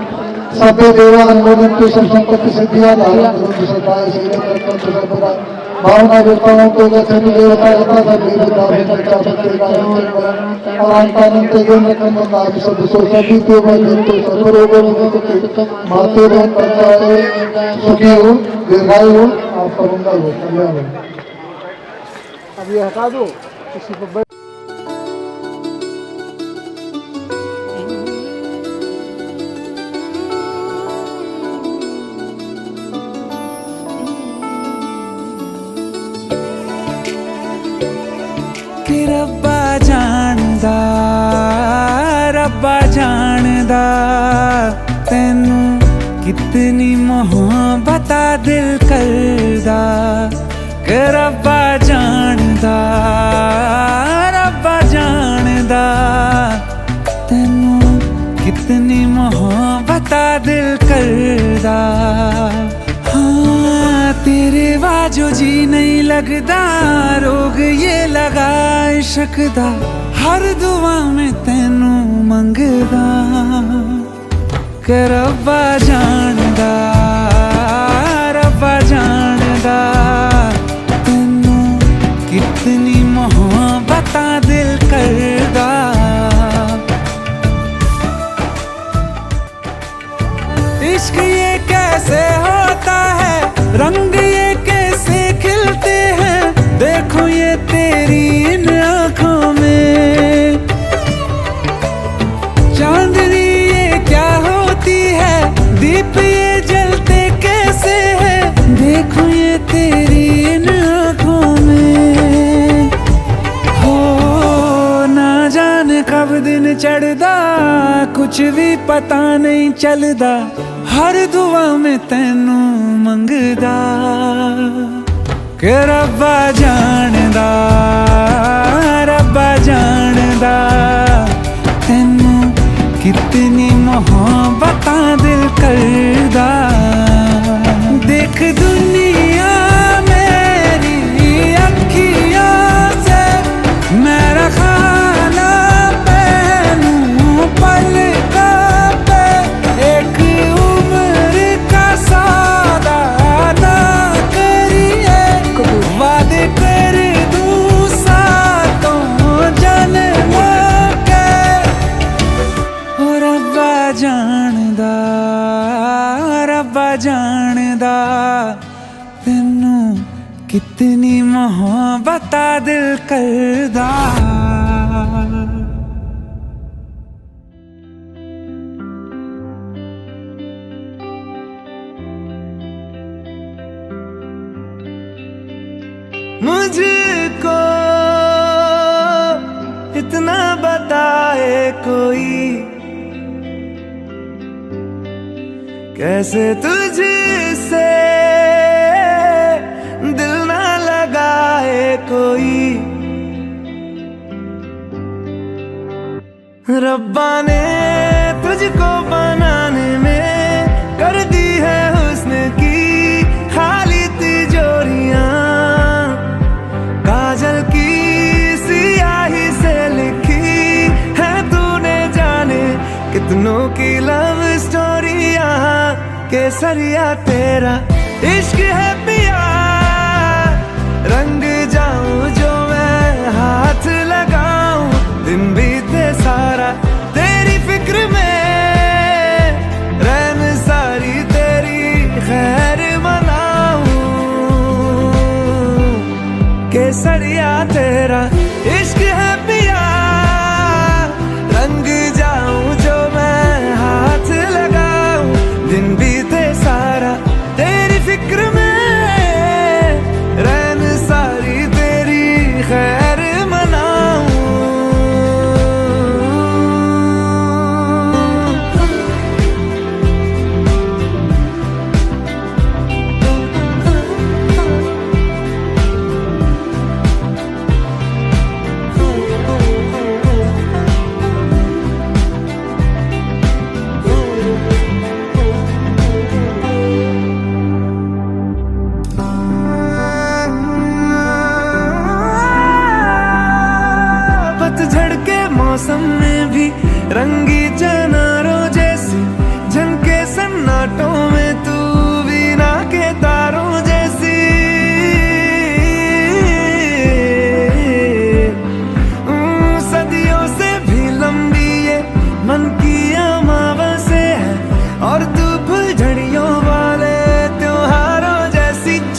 सबे देवा अनुमोदन तो सब संपत्ति से दिया धारण करो सदा ऐसे करकर तो सब बड़ा भावना देवताओं को गठन देवता होता था देवता बच्चा बच्चे का और अंतानंत जन रखन नाम सब सो सभी देव जन तो सब रोगों को माते रहो करता सुखी हो दीर्घायु हो आपका मंगल हो कल्याण हो। अब ये हटा दो किसी को रब्बा जानदा तैनू कितनी मोहब्बत दिल करदा कि रब्बा जानदा तैनू कितनी मोहब्बत दिल करदा। हाँ तेरे बाजो जी नहीं लगदा रोग ये लगा इश्क दा हर दुआ में तैनू मंगदा कि रब्बा जानदा तैनू कितनी मोहब्बत दिल करदा। इश्क ये कैसे होता है रंग ये कैसे खिलते हैं देखो ये तेरी इन आँखों में चांदनी ये क्या होती है दीप ये जलते कैसे है देखो ये तेरी इन आँखों में हो ना जाने कब दिन चढ़दा कुछ भी पता नहीं चलदा हर दुआ में तैनू मंगदा कि रब्बा जानदा तैनू कितनी मोहब्बत दिल करदा। देख दुनिया मेरी अखियों से मेरा खाना पहनूं पलकों पे एक उम्र का सौदा ना करिए वादे कर दूं सातों जन्मों के ओ रब्बा जानदा तैनू कितनी मोहब्बत दिल करदा। मुझको इतना बताए कोई कैसे तुझसे दिल ना लगाए कोई रब्बा ने तुझको बनाने में कर दी है हुस्न की खाली तिजोरियां काजल की सियाही से लिखी है तूने जाने कितनों की लव स्टोरियां केसरिया तेरा इश्क है पिया रंग जाऊं जो मैं हाथ लगाऊं दिन बीते सारा तेरी फिक्र में रैन सारी तेरी खैर मनाऊं केसरिया तेरा इश्क है पिया रंग जाऊं जो मैं हाथ लगाऊं दिन बीते सारा तेरी फिक्र में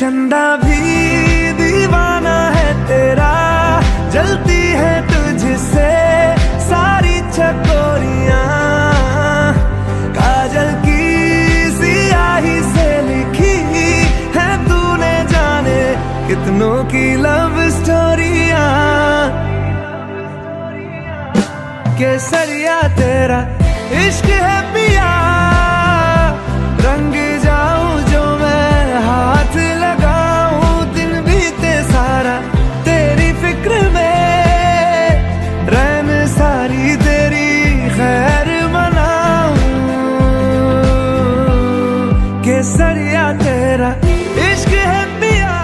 चंदा भी दीवाना है तेरा, जलती है तुझसे सारी चकोरियां, काजल की सियाही से लिखी है तूने जाने कितनों की लव स्टोरियां। केसरिया तेरा इश्क है पिया, रंग जाऊं जो मैं हाथ लगाऊं, दिन बीते सारा तेरी फिक्र में, रैन सारी तेरी खैर मनाऊं। केसरिया तेरा इश्क है पिया।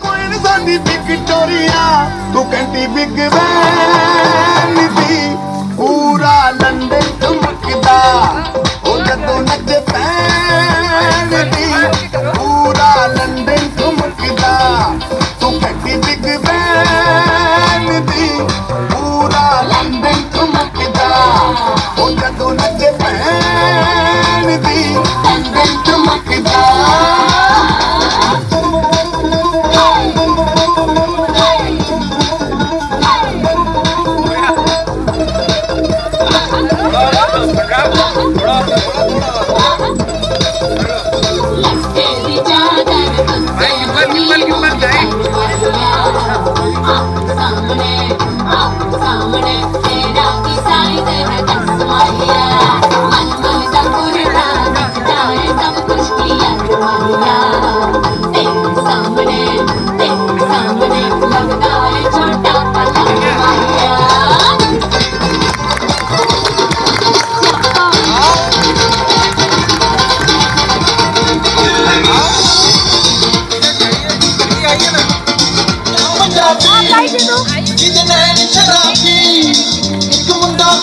कोई साडी विक्टोरिया तू कहती बिग बैन दी, पूरा लंदन चमकदा ओ जदों नच पैन दी, पूरा लंदन चमकदा तू कहती बिग बैन दी, पूरा लंदन चमकदा ओ जदों नच पैन दी, लंदन चमकदा।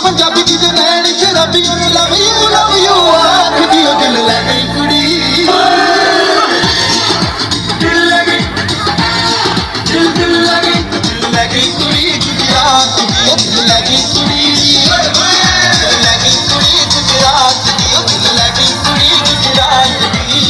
पंजाबी की नैन शराबी लव यू आखदी ओ दिल ले गई कुड़ी, दिल ले गई कुड़ी गुजरात दी ओ दिल ले गई कुड़ी, दिल ले गई कुड़ी गुजरात दी ओ दिल ले गई कुड़ी गुजरात दी।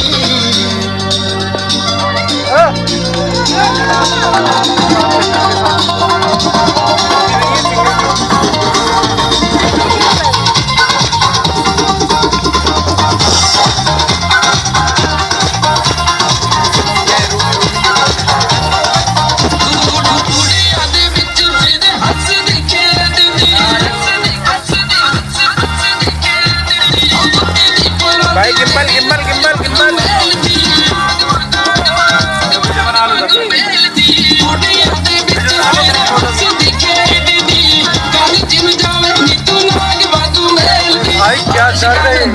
भाई गिम्बल गिम्बल गिम्बल गिम्बल भाई क्या चल रहे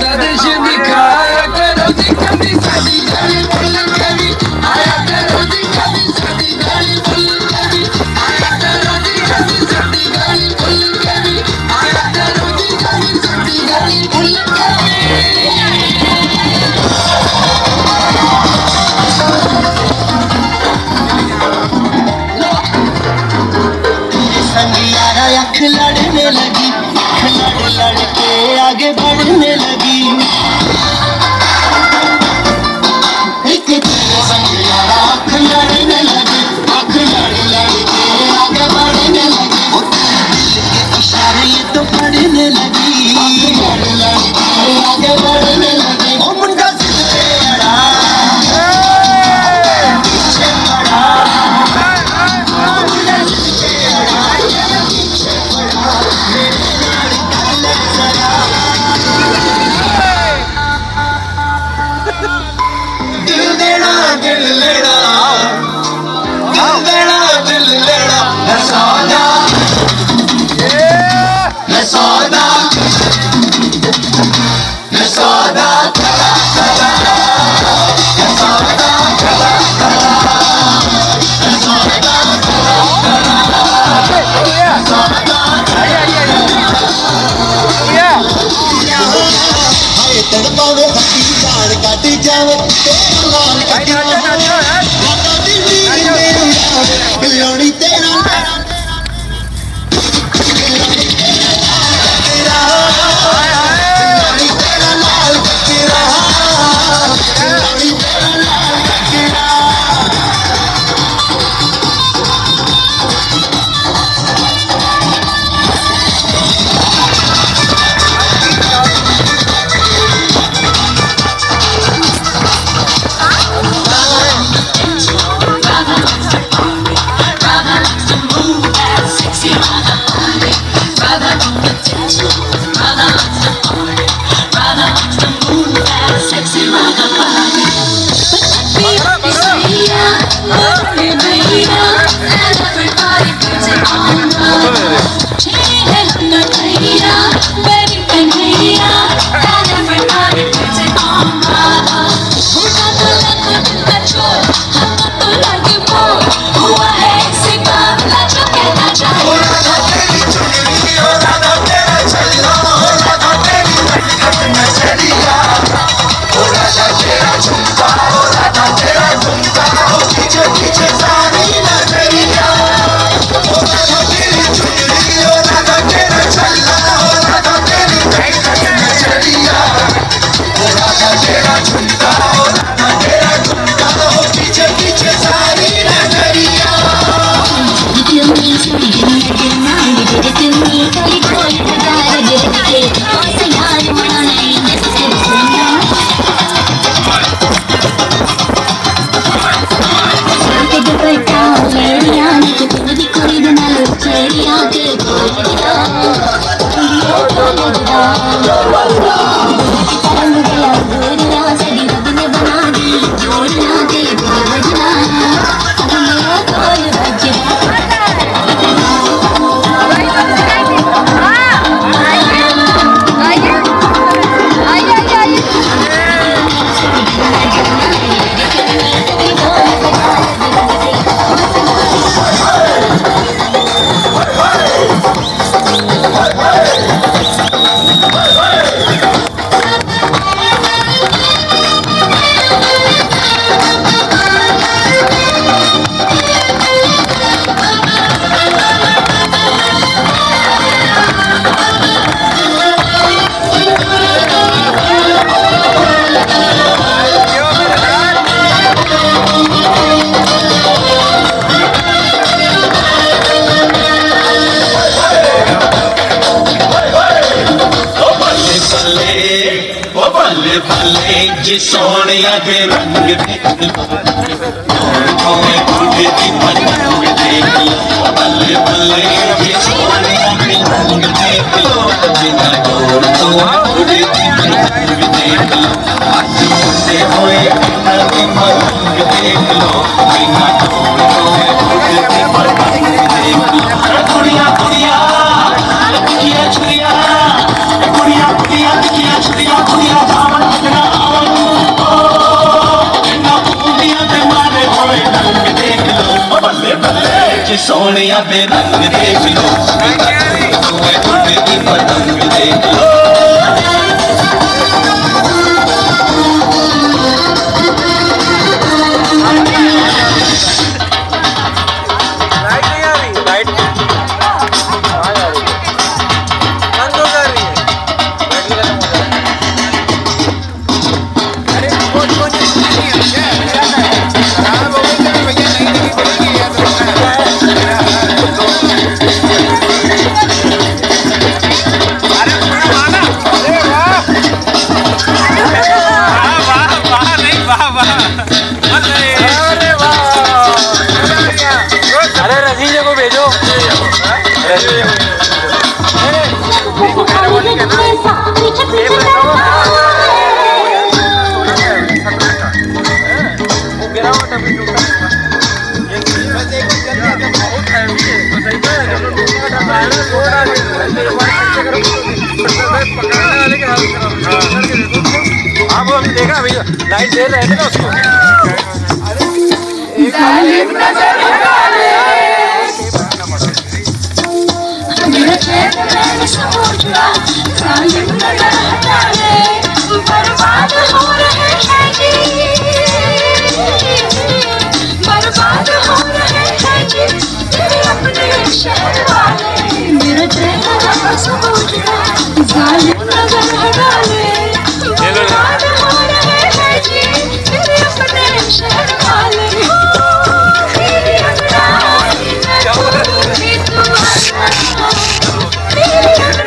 अख लड़ने लगी, लड़ लड़ के आगे बढ़ने लगी, एक अख लड़ने लगी, अख लड़ लड़ के आगे बढ़ने लगी, इशारे ये तो पढ़ने लगी, लड़ लड़ के आगे बढ़ने लगी। ओ मुंडा जिद पे अड़ा पीछे पड़ा, मुंडा जिद पे अड़ा पीछे पड़ा, मेरे नाल कर ले जरा, दिल देना दिल लेना, दिल देना दिल लेना, है सौदा है सौदा है सौदा करा करा, है सौदा करा करा, है सौदा करा करा, है सौदा हाय तड़पावे हकी जान काटी जावे, तेरा लाल काटी जावे, बिलोनी तेरा तेरा लाल तेरा जी सोनिया के रंग देख लो, कोई बूढ़े की पलंग देख लो, बल्ले बल्ले जी सोनिया के रंग देख लो, बिना डोर तो बूढ़े की पलंग देख लो, आज मुझसे हुए बिना की पलंग देख लो, बिना डोर तो बूढ़े की पलंग देख लो। दुनिया दुनिया दुनिया दुनिया दुनिया दुनिया दुनिया दुनिया सावन दुनिया सोनिया दे रंग देख लो, तुम्हें की पतंग देख लो। देखा भैया लाइट दे रहे थे ना उसको। बर्बाद हो रहे हैं जी, बर्बाद हो रहे हैं जी तेरे अपने शहर वाले, मेरा चेहरा समझ जालिम नजर हटाले। बर्बाद हो रहे हैं जी तेरे अपने शहर वाले, तेरी अंगड़ाई में पूरी दुआ, तेरी अंगड़ाई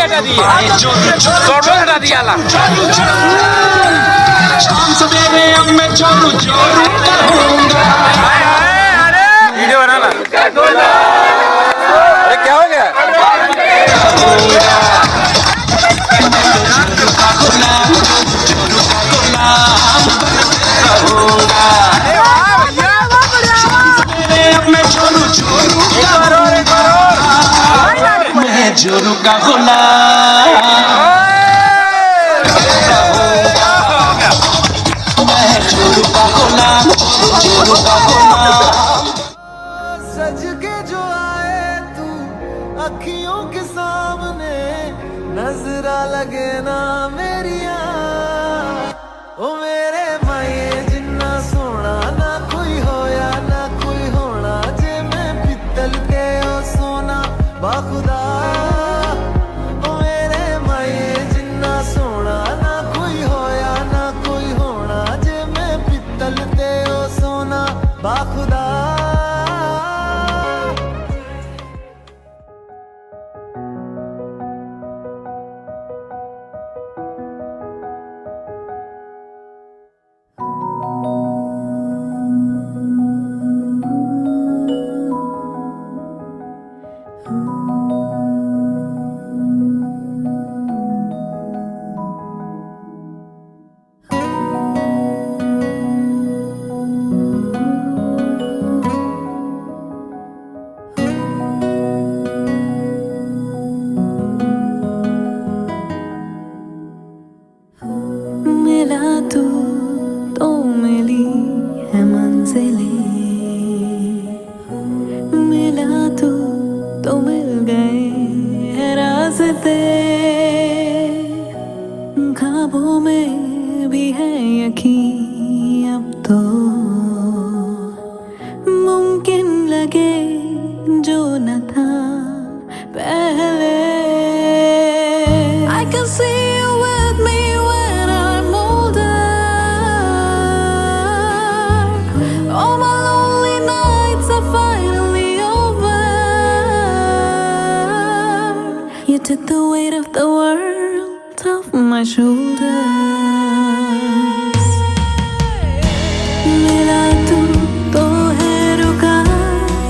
हटा दिया शाम सवेरे अब मैं जोरू जोरू करूंगा। वीडियो बनाना। अरे क्या हो गया? मैं जोरू का गुलाम, मैं जोरू का गुलाम, जोरू का गुलाम। सज के जो आए तू अखियों के सामने, नजरा लगे ना मेरिया ओ मेरे माये जिन्ना सोना ना कोई होया ना कोई होना, जे मैं पित्तल ते ओ सोना बाखुदा ओ मेरे माये जिन्ना सोना ना कोई होया ना कोई होना, जे मैं पित्तल ते ओ सोना बाखुदा। मिला तू तो मिली है मंजिलें, मिला तू तो मिल गए हैं रास्ते, ख्वाबों में भी है यकीन अब तो, मुमकिन लगे जो न था पहले। I can see you with me when I'm older. All my lonely nights are finally over. You took the weight of the world off my shoulders. मिला तू तो है रुका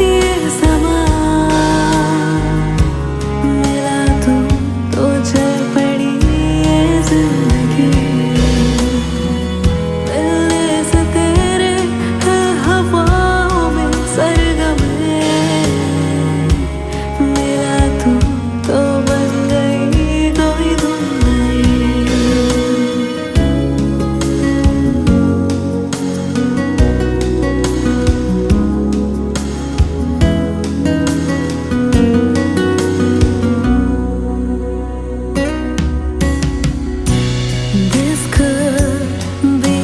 ये समा, मिला तू तो चल पड़ी ये जिंदगी, मिलने से तेरे हर हवाओं में सरगम है, मिला तू तो बन गई कोई धुन नई। This could be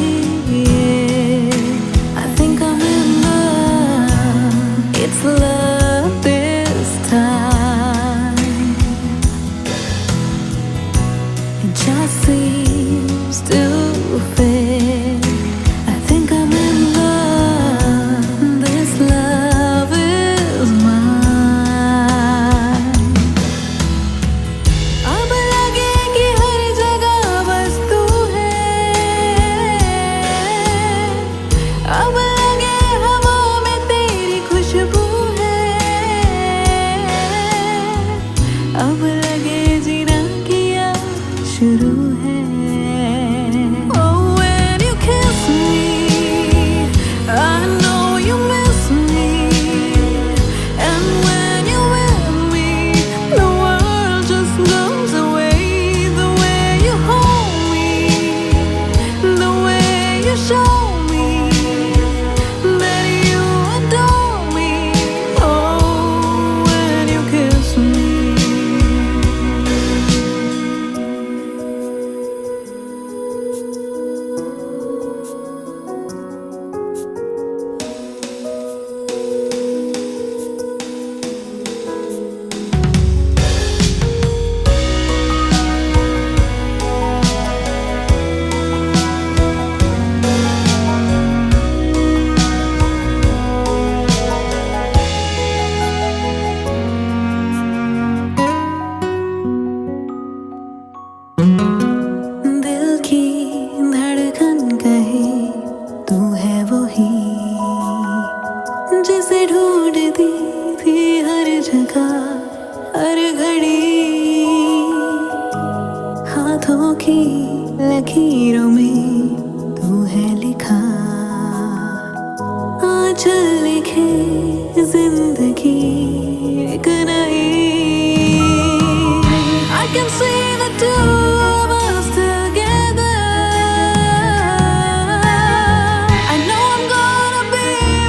it. I think I'm in love. It's love this time. It just seems to fit. I think I'm in love. This love is mine. अब लगे कि हर जगह बस तू है, अब लगे हवा में तेरी खुशबू है, जिसे ढूंढती थी हर जगह हर घड़ी, हाथों की लकीरों में तू है लिखा, आंचल लिखे जिंदगी एक नई। I can see the two of us together. I know I'm gonna be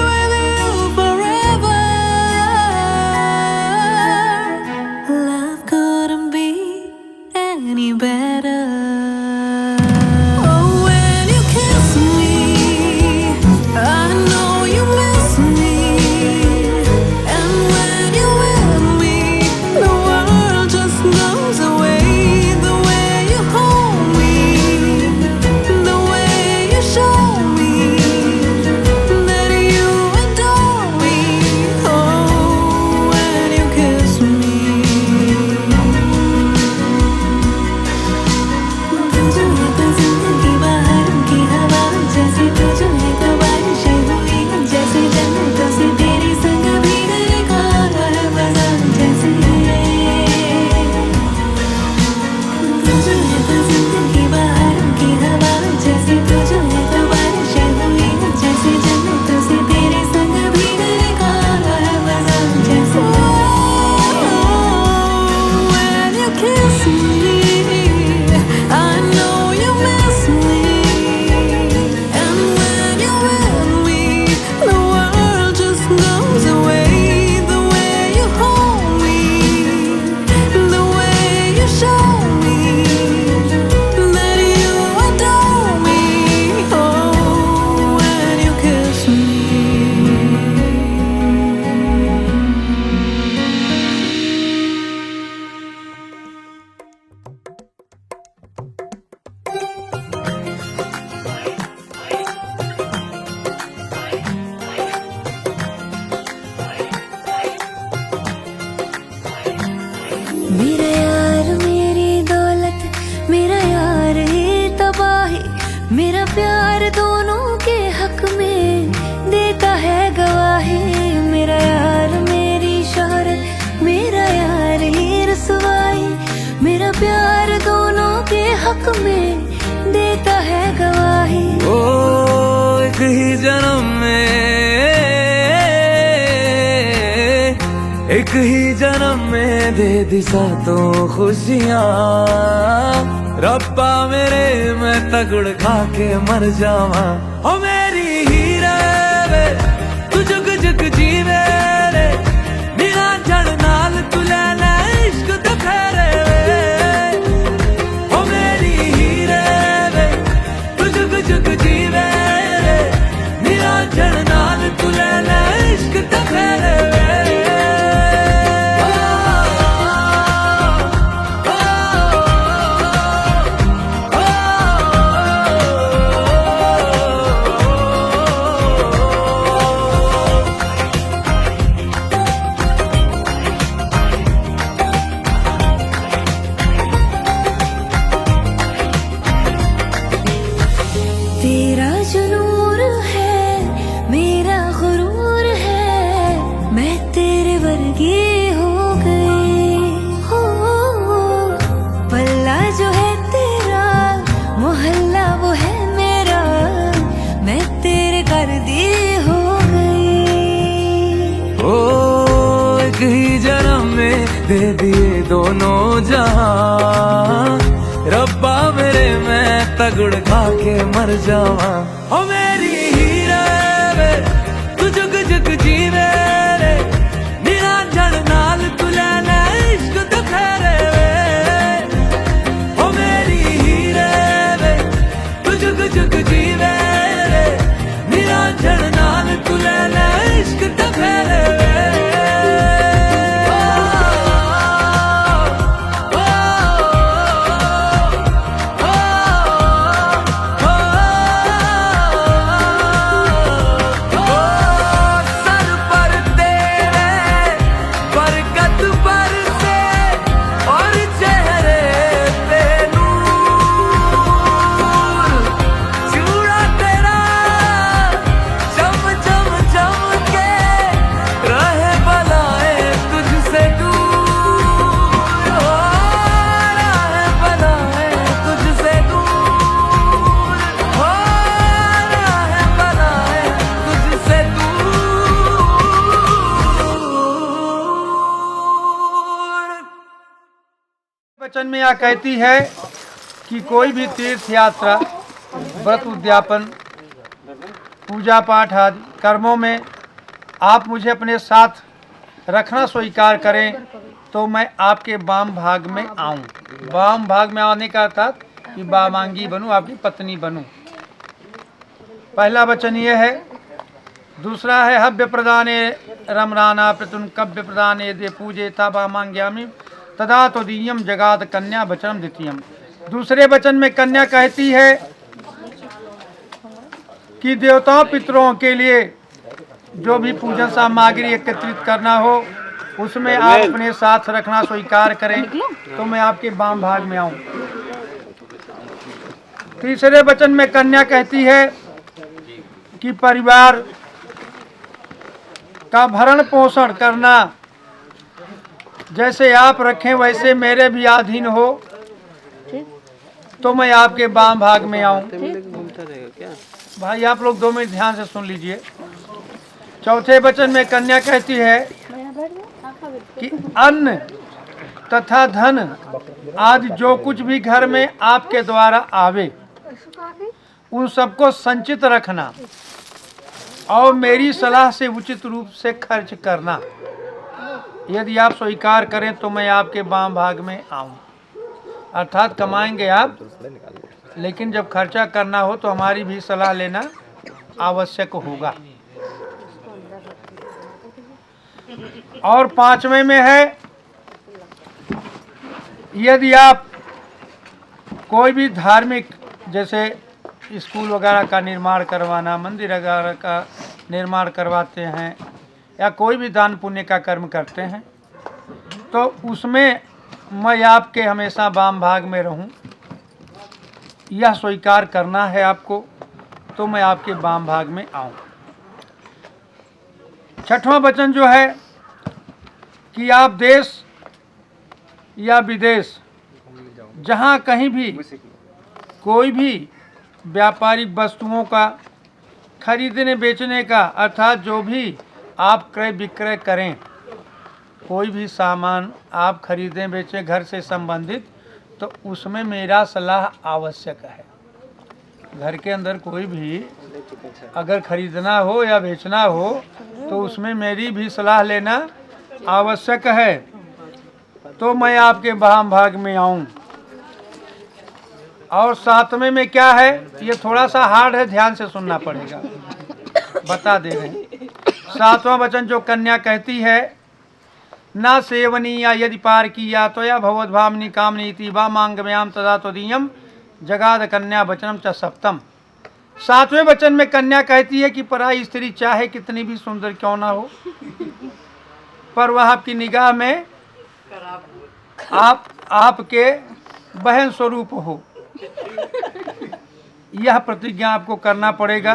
with you forever. Love couldn't be any better. Oh, when you kiss me, I know you miss me. And when you're with me, the world just goes away. The way you hold me, the way you show me that you adore me. Oh, when you kiss me, तू जो है तो जिंदगी बाहर की हवा जैसी, तू जो है तो बारिशें हुई जैसे, जन्नतों से तेरे संग भीगने का है मजा जैसे। तू जो है तो जिंदगी बाहर की हवा जैसी, तू जो है तो बारिशें हुई जैसे, जन्नतों से तेरे संग भीगने का है मजा जैसे। When you kiss me, I know you miss me. And when you're with me, the world just goes away. The way you hold me, the way you show me that you adore me. Oh, when you kiss me. मेरा यार मेरी दौलत, मेरा यार ही तबाही, मेरा प्यार दोनों के हक में देता है गवाही। मेरा यार मेरी शोहरत, मेरा यार ही रसवाई, मेरा प्यार दोनों के हक में देता है गवाही। ओ एक ही जन्म में, एक ही जन्म में दे दी सातों खुशियाँ। रब्बा मेरे मैं तगड़ खा के मर जावा। ओ मेरी हीरे वे तू जुग जुग जीवे रे, मेरा जड़ नाल तू लेना इश्क दे फेरे वे। ओ मेरी हीरे वे तू जुग जुग जीवे रे, मेरा जड़ नाल तू लेना इश्क दे फेरे वे। तेरा जो नूर है मेरा गुरूर है, मैं तेरे वर्गी हो गई। हो पल्ला जो है तेरा, मोहल्ला वो है मेरा, मैं तेरे कर दी हो गई। ओ एक ही जन्म में दे दिए दोनों जहां। रब्बा मेरे मैं तगड़ खा के मर जावा। ओ मेरी हीरे वे तू जुग जुग जीवे रे, मेरा जड़ नाल तू लेना इश्क दे फेरे वे। ओ मेरी हीरे वे तू जुग जुग जीवे रे, मेरा जड़ नाल तू लेना इश्क दे फेरे वे। वचन में यह कहती है कि कोई भी तीर्थ यात्रा, व्रत उद्यापन, पूजा पाठ आदि कर्मों में आप मुझे अपने साथ रखना स्वीकार करें तो मैं आपके वाम भाग में आऊं। वाम भाग में आने का अर्थात कि वामांगी बनूं, आपकी पत्नी बनूं। पहला वचन ये है। दूसरा है हव्य प्रदाने रमराना प्रतुन कव्य प्रदाने दे पूजे तबा मांग्यामी तदा तो दीयम जगात कन्या वचनम द्वितीयम। दूसरे वचन में कन्या कहती है कि देवताओं पितरों के लिए जो भी पूजन सामग्री एकत्रित करना हो उसमें आप अपने साथ रखना स्वीकार करें तो मैं आपके वाम भाग में आऊं। तीसरे वचन में कन्या कहती है कि परिवार का भरण पोषण करना, जैसे आप रखें वैसे मेरे भी अधीन हो तो मैं आपके वाम भाग में आऊं। भाई आप लोग 2 मिनट ध्यान से सुन लीजिए। चौथे वचन में कन्या कहती है कि अन्न तथा धन आदि जो कुछ भी घर में आपके द्वारा आवे उन सबको संचित रखना और मेरी सलाह से उचित रूप से खर्च करना। यदि आप स्वीकार करें तो मैं आपके वाम भाग में आऊं। अर्थात कमाएंगे आप, लेकिन जब खर्चा करना हो तो हमारी भी सलाह लेना आवश्यक होगा। और 5वें में है यदि आप कोई भी धार्मिक, जैसे स्कूल वगैरह का निर्माण करवाना, मंदिर वगैरह का निर्माण करवाते हैं या कोई भी दान पुण्य का कर्म करते हैं तो उसमें मैं आपके हमेशा वाम भाग में रहूं, यह स्वीकार करना है आपको तो मैं आपके वाम भाग में आऊं। 6वां वचन जो है कि आप देश या विदेश जहां कहीं भी कोई भी व्यापारिक वस्तुओं का खरीदने बेचने का, अर्थात जो भी आप क्रय विक्रय करें, कोई भी सामान आप खरीदें बेचें घर से संबंधित, तो उसमें मेरा सलाह आवश्यक है। घर के अंदर कोई भी अगर खरीदना हो या बेचना हो तो उसमें मेरी भी सलाह लेना आवश्यक है तो मैं आपके वाम भाग में आऊं। और 7वें में क्या है, ये थोड़ा सा हार्ड है, ध्यान से सुनना पड़ेगा, बता दे रहे हैं। 7वां वचन जो कन्या कहती है, ना सेवनीया यदि पार किया तो या भगवत भामनी कामनीति वा मांगम्याम तदा तदीयम जगाद कन्या वचनम च सप्तम। 7वें वचन में कन्या कहती है कि पराई स्त्री चाहे कितनी भी सुंदर क्यों ना हो, पर वह आपकी निगाह में आपके बहन स्वरूप हो, यह प्रतिज्ञा आपको करना पड़ेगा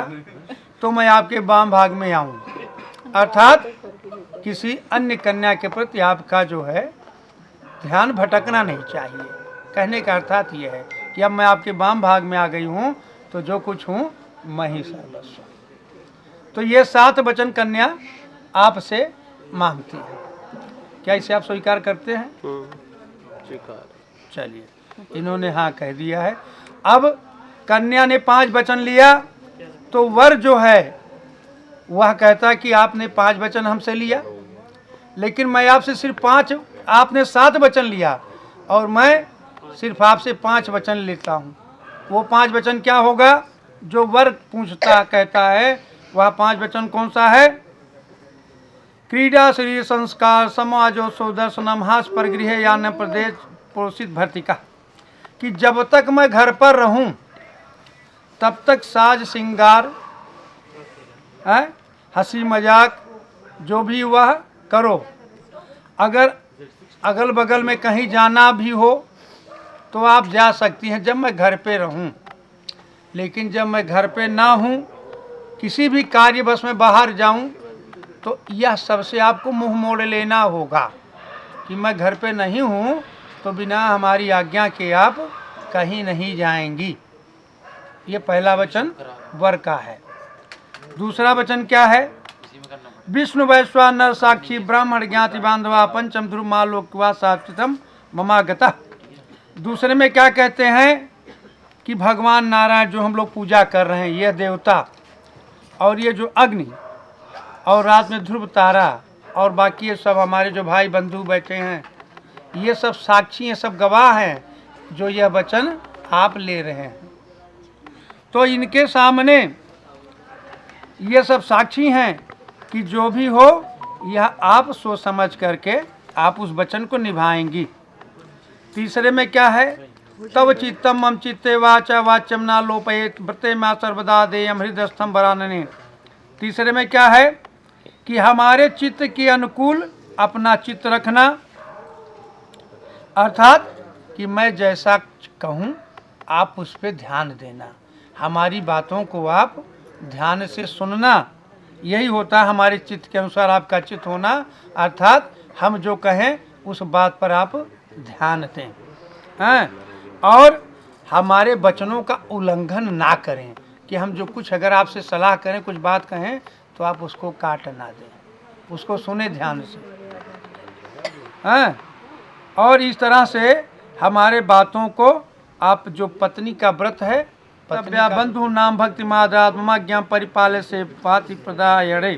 तो मैं आपके वाम भाग में आऊं। अर्थात किसी अन्य कन्या के प्रति आपका जो है ध्यान भटकना नहीं चाहिए। कहने का अर्थात यह है कि अब मैं आपके वाम भाग में आ गई हूं तो जो कुछ हूं मैं ही सर्वस्व। तो ये 7 वचन कन्या आपसे मांगती है। क्या इसे आप स्वीकार करते हैं? चलिए, इन्होंने हाँ कह दिया है। अब कन्या ने 5 वचन लिया तो वर जो है वह कहता कि आपने 5 वचन हमसे लिया, लेकिन मैं आपसे सिर्फ 5, आपने 7 वचन लिया और मैं सिर्फ आपसे 5 वचन लेता हूँ। वो 5 वचन क्या होगा जो वर पूछता कहता है, वह 5 वचन कौन सा है? क्रीड़ा शरीर संस्कार समाजो सुदर्शनम हास परगृह या न प्रदेश पोषित भर्तिका, कि जब तक मैं घर पर रहूं तब तक साज श्रृंगार हंसी मजाक जो भी वह करो। अगर अगल बगल में कहीं जाना भी हो तो आप जा सकती हैं जब मैं घर पे रहूं, लेकिन जब मैं घर पे ना हूं, किसी भी कार्यवश में बाहर जाऊं तो यह सबसे आपको मुंह मोड़ लेना होगा कि मैं घर पे नहीं हूं तो बिना हमारी आज्ञा के आप कहीं नहीं जाएंगी। ये पहला वचन वर का है। दूसरा वचन क्या है? विष्णु वैश्वानर साक्षी ब्राह्मण ज्ञाति बांधवा पंचम ध्रुव मालोकवा सात्वितम ममागता, दूसरे में क्या कहते हैं कि भगवान नारायण जो हम लोग पूजा कर रहे हैं, यह देवता और ये जो अग्नि और रात में ध्रुव तारा और बाकी ये सब हमारे जो भाई बंधु बैठे हैं, ये सब साक्षी हैं, सब गवाह हैं जो यह वचन आप ले रहे हैं। तो इनके सामने ये सब साक्षी हैं कि जो भी हो यह आप सोच समझ करके आप उस वचन को निभाएंगी। तीसरे में क्या है, तव चित्तम मम चित्ते वाचा वाच्यम ना लोपयेत व्रते मा सर्वदा देयम हृदयस्थम वरानने। तीसरे में क्या है कि हमारे चित्त के अनुकूल अपना चित्त रखना, अर्थात कि मैं जैसा कहूँ आप उस पर ध्यान देना, हमारी बातों को आप ध्यान से सुनना। यही होता है हमारे चित्त के अनुसार आपका चित्त होना, अर्थात हम जो कहें उस बात पर आप ध्यान दें हैं, और हमारे वचनों का उल्लंघन ना करें कि हम जो कुछ अगर आपसे सलाह करें, कुछ बात कहें तो आप उसको काट ना दें, उसको सुने ध्यान से हैं। और इस तरह से हमारे बातों को आप जो पत्नी का व्रत है, बंधु नाम भक्ति मादात्मा ज्ञान परिपाले से पाति प्रदायणे।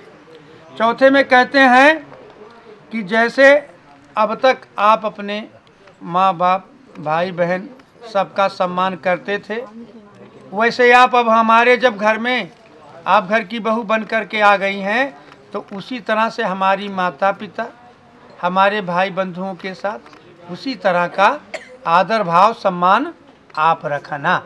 चौथे में कहते हैं कि जैसे अब तक आप अपने माँ बाप भाई बहन सबका सम्मान करते थे, वैसे आप अब हमारे जब घर में आप घर की बहू बन कर के आ गई हैं, तो उसी तरह से हमारी माता पिता हमारे भाई बंधुओं के साथ उसी तरह का आदर भाव सम्मान आप रखना।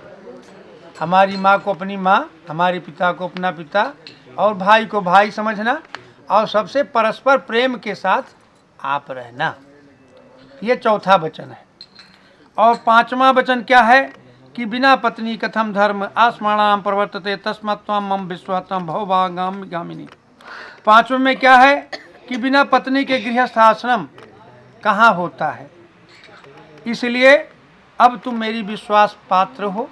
हमारी माँ को अपनी माँ, हमारे पिता को अपना पिता और भाई को भाई समझना, और सबसे परस्पर प्रेम के साथ आप रहना। ये चौथा वचन है। और पांचवा वचन क्या है कि बिना पत्नी कथम धर्म आस्माणाम प्रवर्तते तस्मत्वम मम विश्वातम भवभागामिनी। पांचवें में क्या है कि बिना पत्नी के गृहस्थ आश्रम कहाँ होता है, इसलिए अब तुम मेरी विश्वास पात्र हो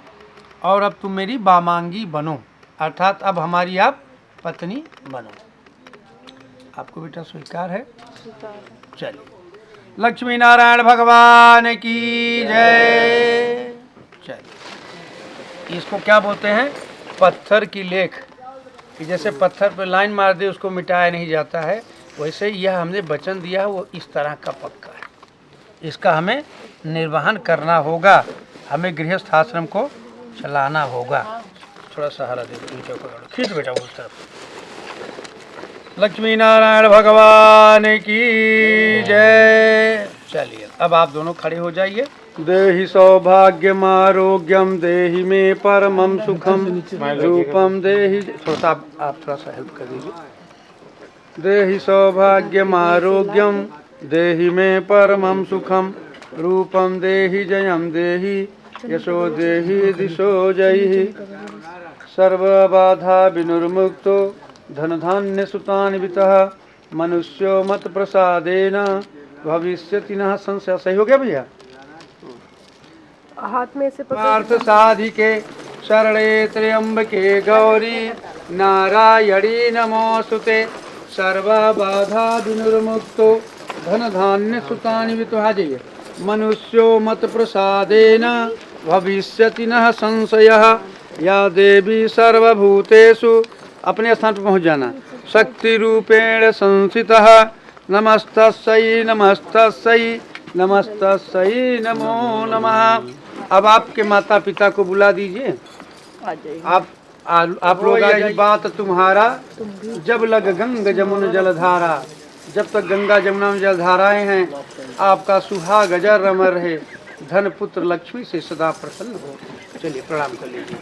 और अब तुम मेरी वामांगी बनो, अर्थात अब हमारी आप पत्नी बनो। आपको बेटा स्वीकार है? चलिए, लक्ष्मी नारायण भगवान की जय। चलिए, इसको क्या बोलते हैं, पत्थर की लेख, कि जैसे पत्थर पर लाइन मार दे उसको मिटाया नहीं जाता है, वैसे यह हमने वचन दिया वो इस तरह का पक्का है, इसका हमें निर्वहन करना होगा, हमें गृहस्थ आश्रम को चलाना होगा। थोड़ा सहारा दे दो, खींच बेटा उस तरफ। लक्ष्मी नारायण भगवान की जय। चलिए, अब आप दोनों खड़े हो जाइए। देहि सौभाग्यम आरोग्यम देहि में परमम सुखम रूपम देहि। थोड़ा सा आप थोड़ा सा हेल्प कर दीजिए। देहि सौभाग्यम आरोग्यम देहि में परमम सुखम रूपम देहि जयम देहि यशो देहि दिशो जयहि। सर्वबाधा विनुर्मुक्तो धन धान्य सुतानि वितः मनुष्यो मत प्रसादेन भविष्यति न संशय। सही हो गया भैया? हाथ में से पार्थ साधिके शरणे त्र्यंबके गौरी नारायणी नमोस्तुते। सर्वबाधा विनुर्मुक्तो धन धान्य सुतानि वितः जय मनुष्यो मत प्रसादेन भविष्यति न संशयः। या देवी सर्वभूतेषु, अपने स्थान पर पहुँच जाना, शक्ति रूपेण संस्थितः नमस्तस्यै नमस्तस्यै नमस्तस्यै नमो नमः। अब आपके माता पिता को बुला दीजिए। आप लोग आज बात तुम्हारा जब लग गंग जमुन जलधारा। जब तक गंगा जमुना में जलधाराएं हैं, आपका सुहाग अजर अमर रहे, धन पुत्र लक्ष्मी से सदा प्रसन्न हो। चलिए प्रणाम कर लीजिए।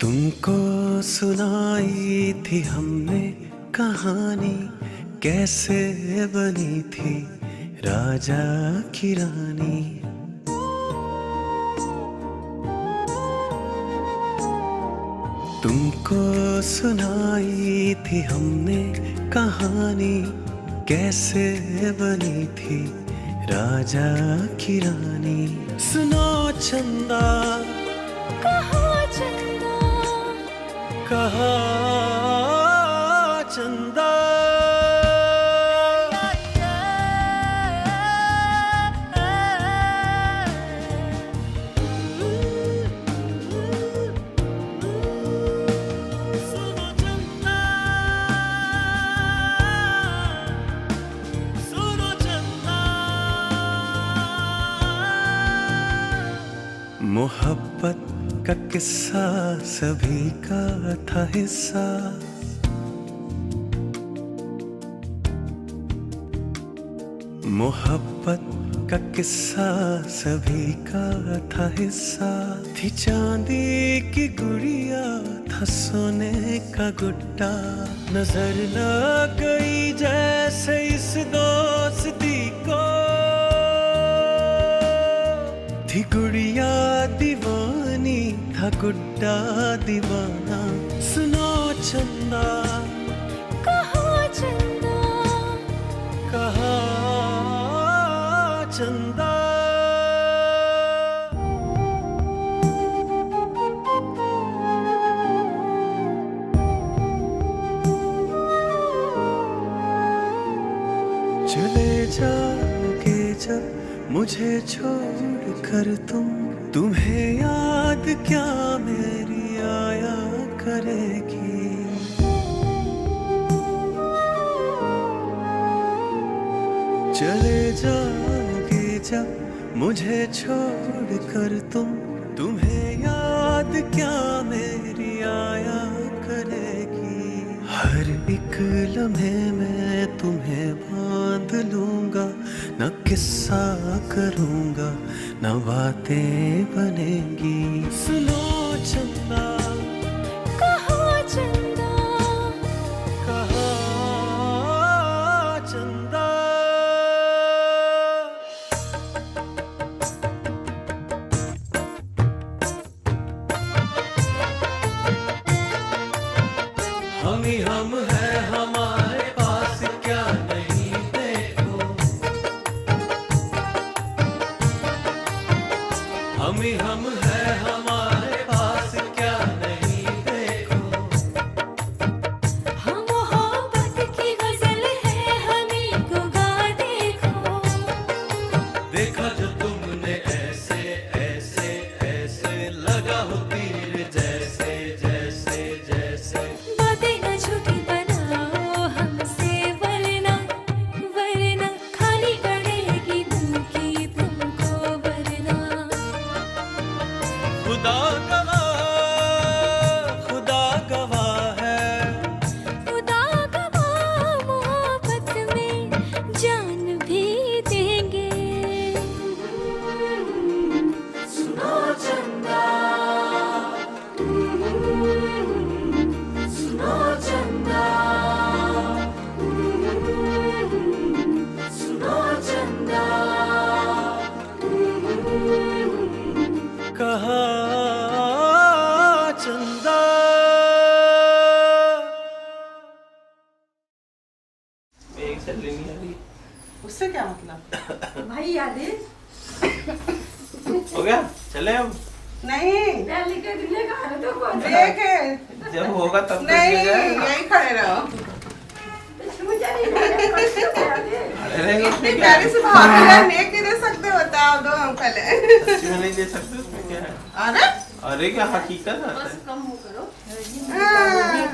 तुमको सुनाई थी हमने कहानी, कैसे बनी थी राजा की रानी। तुमको सुनाई थी हमने कहानी, कैसे बनी थी राजा की रानी। सुनो चंदा, कहाँ चंदा, कहाँ चंदा। मोहब्बत का किस्सा सभी का था हिस्सा, मोहब्बत का किस्सा सभी का था हिस्सा। थी चांदी की गुड़िया, था सोने का गुड्डा, नजर न गई जैसे इस दोस्ती को। थी गुड़िया दीवानी, था गुड्डा दीवाना। सुनो चंदा, कहाँ चंदा, कहाँ चंदा। चले जाओगे जब मुझे छोड़ कर तुम, तुम्हें याद क्या मेरी आया करेगी। चले जाओगे जब मुझे छोड़ कर तुम, तुम्हें याद क्या मेरी आया करेगी। हर एक लम्हे में तुम्हें बांध लूंगा, न किस्सा करूंगा न बातें बनेगी। सुनो चंदा, कहाँ चंदा, कहाँ चंदा। हम ही हम है, हमारे पास क्या नहीं देखो। हम ही हम है, हमारे पास क्या नहीं देखो। हम मोहब्बत की गजल है, हमें को गा देखो। देखा जो तुमने ऐसे ऐसे ऐसे, लगा हो तीर जैसे जैसे जैसे। बातें न झूठी बनाओ हमसे, वरना वरना खाली पड़ेगी दिल की तुमको वरना। खुदा गवाह है, खुदा गवाह, मोहब्बत में जान भी देंगे। सुनो चंदा, सुनो चंदा, सुनो चंदा। कहाँ चंदा। उससे क्या मतलब भाई याद है? हो गया, चले हम। नहीं देखे जब होगा तब नहीं, यही खड़े रहो। इतनी प्यारी से भाभी नेक नहीं दे सकते, बताओ दो हम पहले। सच्ची में नहीं दे सकते, उसमें क्या है? अरे अरे क्या हकीकत है? कम हो करो,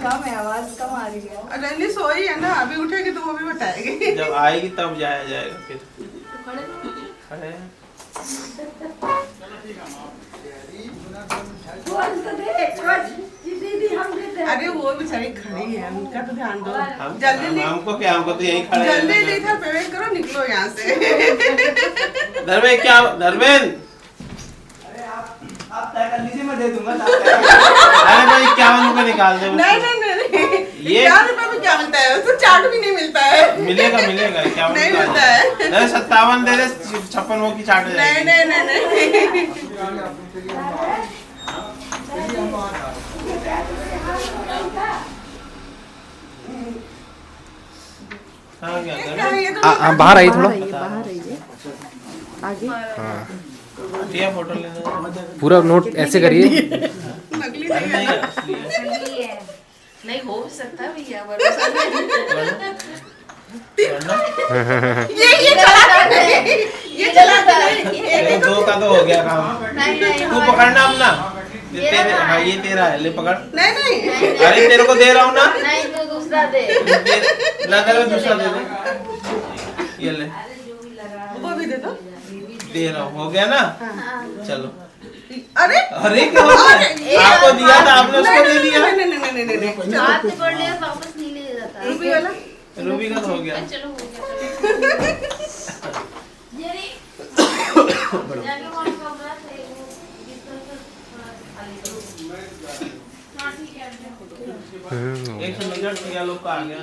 कम है, आवाज कम आ रही है। रंजी सोई है ना, अभी उठेगी तो वो भी बताएगी। जब आएगी तब जाया जाएगा फिर। खड़े हैं। अरे वो बेचारी खड़ी है, उनका तो ध्यान दो। जल्दी हमको क्या, हमको तो यही खड़े जल्दी लेकर पेमेंट करो, निकलो यहाँ से। धर्मेंद्र क्या, धर्मेंद्र आप तय कर लीजिए, मैं दे दूंगा। अरे भाई 51 रुपए निकाल दो। नहीं नहीं नहीं, ये 51 रुपए में क्या मिलता है? उसको चाट भी नहीं मिलता है। मिलेगा मिलेगा, क्या नहीं मिलता है। 57 दे दे, 56 वो की चाट हो जाएगी। नहीं नहीं नहीं नहीं। बाहर आइए थोड़ा। आगे फोटो लेना पूरा नोट ऐसे करिए। नकली नहीं है नहीं हो भी सकता है भैया ये चलाता है दो का तो हो गया काम। तू पकड़ना अपना तेरे, हाँ ये तेरा है, ले पकड़। नहीं अरे तेरे को दे रहा हूँ ना। नहीं तो दूसरा दे ला तेरे को दूसरा दे दे, ये ले वो भी दे दो। दे रहा हूँ, हो गया ना। चलो। अरे अरे क्या हो गया? आपको दिया था, आपने उसको दे दिया। नहीं हाथ से पढ़ लिया वापस नहीं ले जाता। रूबी वाला रूबी का तो हो गया। चलो हो गया एक 100 लोग का आ गया।